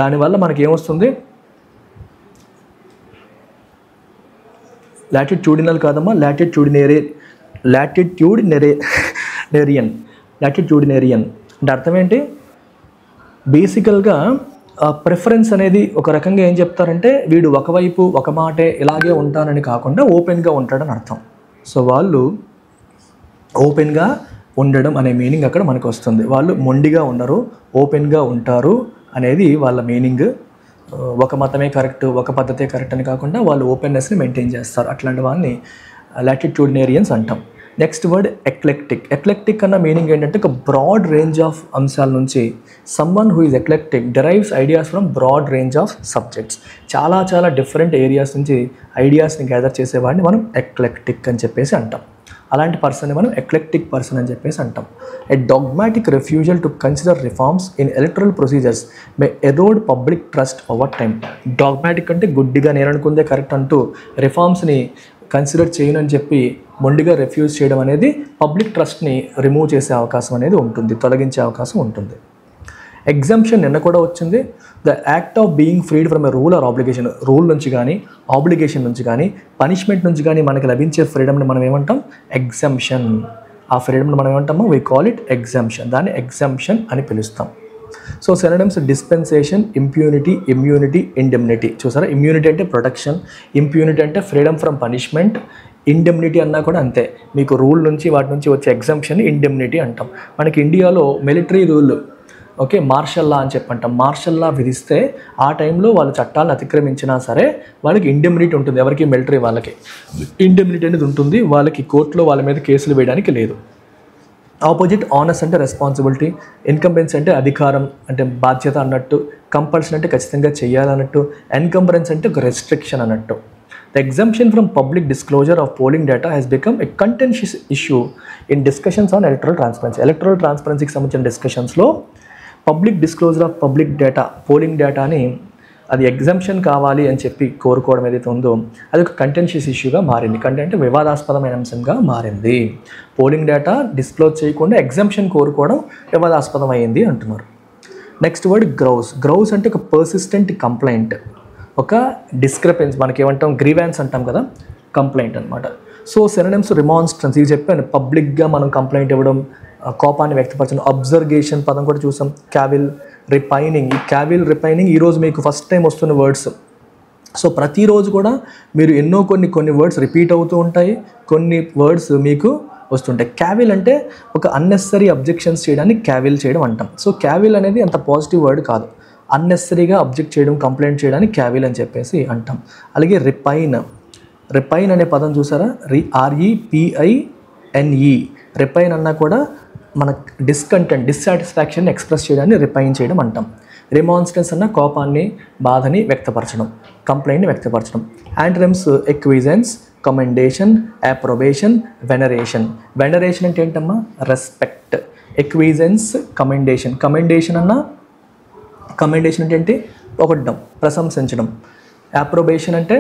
దానివల్ల మనకి ఏమొస్తుంది? లాటిట్యూడినల్ కాదమ్మా, లాటిట్యూడినేరియన్ అంటే అర్థం ఏంటి? బేసికల్గా ప్రిఫరెన్స్ అనేది ఒక రకంగా ఏం చెప్తారంటే వీడు ఒకవైపు ఒక మాటే ఇలాగే ఉంటానని కాకుండా ఓపెన్గా ఉంటాడని అర్థం. సో వాళ్ళు ఓపెన్గా ఉండడం అనే మీనింగ్ అక్కడ మనకు వస్తుంది. వాళ్ళు మొండిగా ఉండరు, ఓపెన్గా ఉంటారు అనేది వాళ్ళ మీనింగ్. ఒక మతమే కరెక్ట్, ఒక పద్ధతే కరెక్ట్ అని కాకుండా వాళ్ళు ఓపెన్నెస్ని మెయింటైన్ చేస్తారు. అట్లాంటి వాళ్ళని లాటిట్యూడినేరియన్స్ అంటాం. Next word eclectic. ఎక్లెక్టిక్ అన్న మీనింగ్ ఏంటంటే ఒక బ్రాడ్ రేంజ్ ఆఫ్ అంశాల నుంచి, someone who is eclectic derives ideas from broad range of subjects. చాలా డిఫరెంట్ ఏరియాస్ నుంచి ఐడియాస్ని గ్యాదర్ చేసేవాడిని మనం ఎక్లెక్టిక్ అని చెప్పేసి అంటాం. అలాంటి పర్సన్ని మనం ఎక్లెక్టిక్ పర్సన్ అని చెప్పేసి అంటాం. A dogmatic refusal to consider reforms in electoral procedures may erode public trust over time. Dogmatic అంటే గుడ్డిగా నేను అనుకుందే కరెక్ట్ అంటూ రిఫార్మ్స్ని కన్సిడర్ చేయనని చెప్పి మొండిగా రిఫ్యూజ్ చేయడం అనేది పబ్లిక్ ట్రస్ట్ని రిమూవ్ చేసే అవకాశం అనేది ఉంటుంది, తొలగించే అవకాశం ఉంటుంది. ఎగ్జంప్షన్ నిన్న కూడా వచ్చింది. The act of being ఫ్రీడ్ from a rule or obligation. Rule నుంచి కానీ, ఆబ్లిగేషన్ నుంచి కానీ, పనిష్మెంట్ నుంచి కానీ మనకి లభించే ఫ్రీడమ్ని మనం ఏమంటాం? ఎగ్జంప్షన్. ఆ ఫ్రీడమ్ని మనం ఏమంటామో వీ కాల్ ఇట్ ఎగ్జంప్షన్. దాన్ని ఎగ్జంప్షన్ అని పిలుస్తాం. So synonyms dispensation, impunity, immunity, indemnity. చూసారా, ఇమ్యూనిటీ అంటే ప్రొటెక్షన్, ఇంప్యూనిటీ అంటే ఫ్రీడమ్ ఫ్రమ్ పనిష్మెంట్, ఇండెమ్నిటీ అన్నా కూడా అంతే. మీకు రూల్ నుంచి వాటి నుంచి వచ్చే ఎగ్జంప్షన్ ఇండెమ్నిటీ అంటాం. మనకి ఇండియాలో military rule, okay, martial law అని చెప్పంటాం. మార్షల్ లా విధిస్తే ఆ టైంలో వాళ్ళు చట్టాలను అతిక్రమించినా సరే వాళ్ళకి ఇండెమ్నిటీ ఉంటుంది. ఎవరికి? మిలిటరీ వాళ్ళకి ఇండెమ్నిటీ అనేది ఉంటుంది. వాళ్ళకి కోర్టులో వాళ్ళ మీద కేసులు వేయడానికి లేదు. ఆపోజిట్ ఆనెస్ అంటే రెస్పాన్సిబిలిటీ, ఇన్కంబెన్స్ అంటే అధికారం అంటే బాధ్యత అన్నట్టు, కంపల్షన్ అంటే ఖచ్చితంగా చేయాలన్నట్టు, ఎన్కంబరెన్స్ అంటే ఒక రెస్ట్రిక్షన్ అన్నట్టు. The exemption from public disclosure of polling data has become a contentious issue in discussions on electoral transparency. Electoral ట్రాన్స్పరెన్సీకి సంబంధించిన డిస్కషన్స్లో public disclosure of public data, polling డేటాని అది ఎగ్జంప్షన్ కావాలి అని చెప్పి కోరుకోవడం ఏదైతే ఉందో అది ఒక కంటెన్షియస్ ఇష్యూగా మారింది. అంటే వివాదాస్పదమైన అంశంగా మారింది. పోలింగ్ డేటా డిస్క్లోజ్ చేయకుండా ఎగ్జంప్షన్ కోరుకోవడం వివాదాస్పదమైంది అంటున్నారు. Next word గ్రౌస్. గ్రౌస్ అంటే ఒక పర్సిస్టెంట్ కంప్లైంట్, ఒక డిస్క్రిపెన్సీ, మనకి ఏమంటాం? గ్రీవాన్స్ అంటాం కదా, కంప్లైంట్ అనమాట. సో సినోనిమ్స్ రిమాన్స్ట్రన్స్, ఇది చెప్పాను, పబ్లిక్గా మనం కంప్లైంట్ ఇవ్వడం, కోపాన్ని వ్యక్తపరచడం. అబ్జర్గేషన్ పదం కూడా చూసాం. క్యావిల్, రిపైనింగ్. ఈ క్యావిల్, రిపైనింగ్ ఈరోజు మీకు ఫస్ట్ టైం వస్తున్న వర్డ్స్. సో ప్రతిరోజు కూడా మీరు ఎన్నో కొన్ని వర్డ్స్ రిపీట్ అవుతూ ఉంటాయి, కొన్ని వర్డ్స్ మీకు వస్తుంటాయి. క్యావిల్ అంటే ఒక అన్నెసరీ అబ్జెక్షన్స్ చేయడానికి క్యావిల్ చేయడం అంటాం. సో క్యావిల్ అనేది అంత పాజిటివ్ వర్డ్ కాదు. అన్నెసరీగా అబ్జెక్ట్ చేయడం, కంప్లైంట్ చేయడానికి క్యావిల్ అని చెప్పేసి అంటాం. అలాగే రిపైన్ అనే పదం చూసారా? REPINE. రిపైన్ అన్నా కూడా మన డిస్సాటిస్ఫాక్షన్ ఎక్స్ప్రెస్ చేయడాన్ని రిపైన్ చేయడం అంటాం. రిమాన్స్ట్రెన్స్ అన్న కోపాన్ని, బాధని వ్యక్తపరచడం, కంప్లైంట్ని వ్యక్తపరచడం. Antonyms acquiescence, commendation, approbation, veneration. Veneration అంటే ఏంటమ్మా? రెస్పెక్ట్. ఎక్విజెన్స్, కమెండేషన్. కమెండేషన్ అంటే ఏంటి? పొగడ్డం, ప్రశంసించడం. అప్రొబేషన్ అంటే,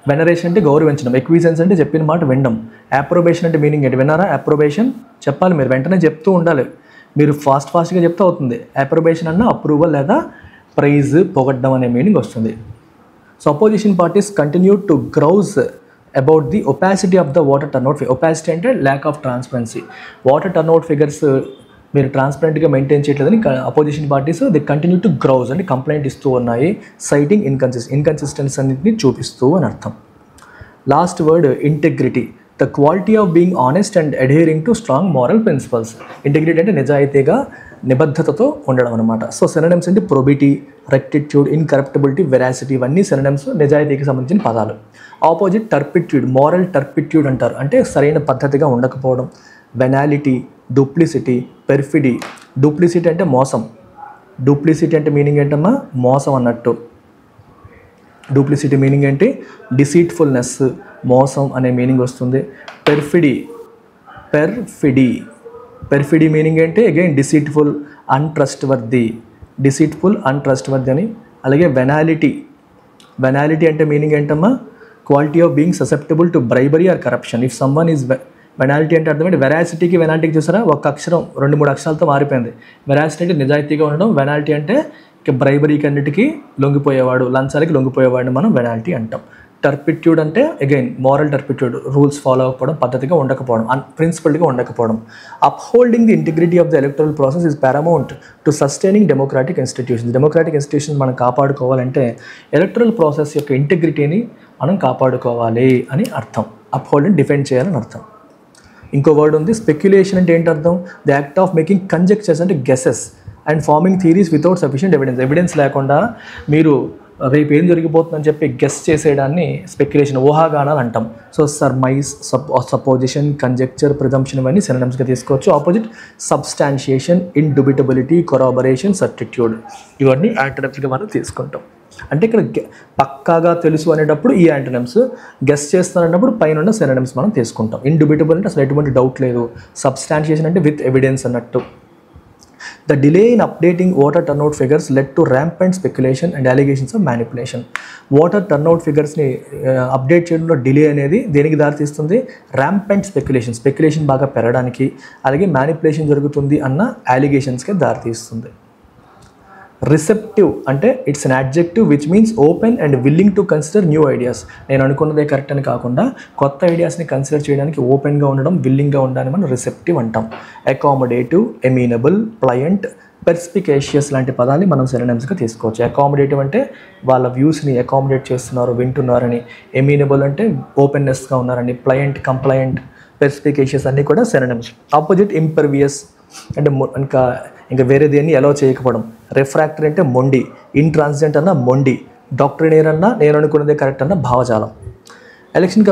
వెనరేషన్ అంటే గౌరవించడం. ఎక్విజెన్స్ అంటే చెప్పిన మాట వినడం. అప్రొబేషన్ అంటే మీనింగ్ ఏంటి? విన్నారా? అప్రొబేషన్ చెప్పాలి, మీరు వెంటనే చెప్తూ ఉండాలి. మీరు ఫాస్ట్గా చెప్తే అవుతుంది. అప్రొబేషన్ అన్న అప్రూవల్ లేదా ప్రైజ్, పొగడ్డం అనే మీనింగ్ వస్తుంది. So opposition parties continue to grouse about the opacity of the voter turnout figure. Opacity అంటే lack of transparency. Voter turnout figures మీరు ట్రాన్స్పరెంట్గా మెయింటైన్ చేయట్లేదని opposition parties they continue to grouse అంటే complaint ఇస్తూ ఉన్నాయి. Citing inconsistency అన్నింటినీ చూపిస్తూ అని అర్థం. Last word integrity. The quality of being honest and adhering to strong moral principles. Integrity అంటే నిజాయితీగా, నిబద్ధతతో ఉండడం అనమాట. సో సినోనిమ్స్ అంటే ప్రొబిటీ, రెక్టిట్యూడ్, ఇన్కరప్టబిలిటీ, వెరాసిటీ. ఇవన్నీ సినోనిమ్స్, నిజాయితీకి సంబంధించిన పదాలు. ఆపోజిట్ టర్పిట్యూడ్, మారల్ టర్పిట్యూడ్ అంటారు, అంటే సరైన పద్ధతిగా ఉండకపోవడం. వెనాలిటీ, డూప్లిసిటీ, పెర్ఫిడీ. డూప్లిసిటీ అంటే మోసం, డూప్లిసిటీ అంటే మీనింగ్ ఏంటమ్మా, మోసం అన్నట్టు. డూప్లిసిటీ మీనింగ్ ఏంటి, డిసీట్ఫుల్నెస్, మోసం అనే మీనింగ్ వస్తుంది. పెర్ఫిడీ మీనింగ్ ఏంటి, అగైన్ డిసీట్ఫుల్, అన్ట్రస్ట్వర్ది అని. అలాగే వెనాలిటీ అంటే మీనింగ్ ఏంటమ్మా, quality of being susceptible to bribery or corruption. If someone is venality అంటే అర్థమైంది. వెరాసిటీకి వెనాలిటీకి చూసారా, ఒక అక్షరం 2-3 అక్షరాలతో మారిపోయింది. వెరాసిటీ అంటే నిజాయితీగా ఉండడం, వెనాలిటీ అంటే బ్రైబరీకి అన్నిటికీ లొంగిపోయేవాడు, లంచాలకి లొంగిపోయేవాడిని మనం వెనాలిటీ అంటాం. టర్పిట్యూడ్ అంటే again moral turpitude, rules follow అవ్వకపోవడం, పద్ధతిగా ఉండకపోవడం, ప్రిన్సిపల్డ్గా ఉండకపోవడం. Upholding the integrity of the electoral process is paramount to sustaining democratic institutions మనం కాపాడుకోవాలంటే ఎలక్టరల్ ప్రాసెస్ యొక్క ఇంటిగ్రిటీని మనం కాపాడుకోవాలి అని అర్థం. అప్హోల్డింగ్ డిఫెండ్ చేయాలని అర్థం. ఇంకో వర్డ్ ఉంది, స్పెక్యులేషన్ అంటే ఏంటి అర్థం, ది యాక్ట్ ఆఫ్ మేకింగ్ కంజెక్చర్స్ అంటే guesses and farming theories without sufficient evidence లేకుండా మీరు రేపు ఏం జరిగిపోతుందని చెప్పి గెస్ చేసేయడాన్ని స్పెక్యులేషన్, ఊహాగానాలు అంటాం. సో సర్మైజ్, సపోజిషన్, కంజెక్చర్, ప్రిజంప్షన్ ఇవన్నీ సినోనిమ్స్గా తీసుకోవచ్చు. ఆపోజిట్ సబ్స్టాన్షియేషన్, ఇండుబిటబిలిటీ, కొరాబరేషన్, సర్టిట్యూడ్ ఇవన్నీ యాంటోనిమ్స్గా మనం తీసుకుంటాం. అంటే ఇక్కడ పక్కాగా తెలుసు అనేటప్పుడు ఈ యాంటోనిమ్స్, గెస్ చేస్తానన్నప్పుడు పైన సినోనిమ్స్ మనం తీసుకుంటాం. ఇండుబిటబుల్ అంటే అసలు ఎటువంటి డౌట్ లేదు, సబ్స్టాన్షియేషన్ అంటే విత్ ఎవిడెన్స్ అన్నట్టు. The delay in updating voter turnout figures led to rampant speculation and allegations of manipulation. Voter turnout figuresని అప్డేట్ చేయడంలో డిలే అనేది దేనికి దారితీస్తుంది, ర్యాంపెంట్ స్పెక్యులేషన్ బాగా పెరగడానికి, అలాగే మ్యానిపులేషన్ జరుగుతుంది అన్న అలిగేషన్స్కి దారితీస్తుంది. రిసెప్టివ్ అంటే it's an adjective which means open and willing to consider new ideas. నేను అనుకున్నదే కరెక్ట్ అని కాకుండా కొత్త ఐడియాస్ని కన్సిడర్ చేయడానికి ఓపెన్గా ఉండడం, విల్లింగ్గా ఉండడాన్ని మనం రిసెప్టివ్ అంటాం. అకామిడేటివ్, ఎమీనబుల్, ప్లయంట్, పెర్స్పికేషియస్ లాంటి పదాన్ని మనం సినోనిమ్స్గా తీసుకోవచ్చు. అకామిడేటివ్ అంటే వాళ్ళ వ్యూస్ని అకామిడేట్ చేస్తున్నారు, వింటున్నారని. ఎమీనబుల్ అంటే ఓపెన్నెస్గా ఉన్నారని. ప్లయంట్, కంప్లయంట్, పెర్స్పికేషియస్ అన్నీ కూడా సినోనిమ్స్. ఆపోజిట్ ఇంపర్వియస్ అంటే ఇంకా వేరే దేన్ని అలౌ చేయకపోవడం. రిఫ్రాక్టరీ అంటే మొండి, ఇంట్రాన్సిడెంట్ అన్న మొండి, డాక్ట్రినేర్ అన్న నేను అనుకున్నదే కరెక్ట్ అన్న భావజాలం. Election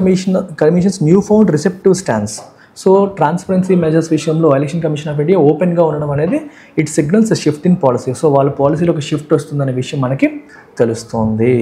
commission's new found receptive stance. So transparency measures విషయంలో ఎలక్షన్ కమిషన్ ఆఫ్ ఇండియా ఓపెన్గా ఉండడం అనేది it signals shift in policy. So వాళ్ళ పాలసీలో ఒక షిఫ్ట్ వస్తుందనే విషయం మనకి తెలుస్తుంది.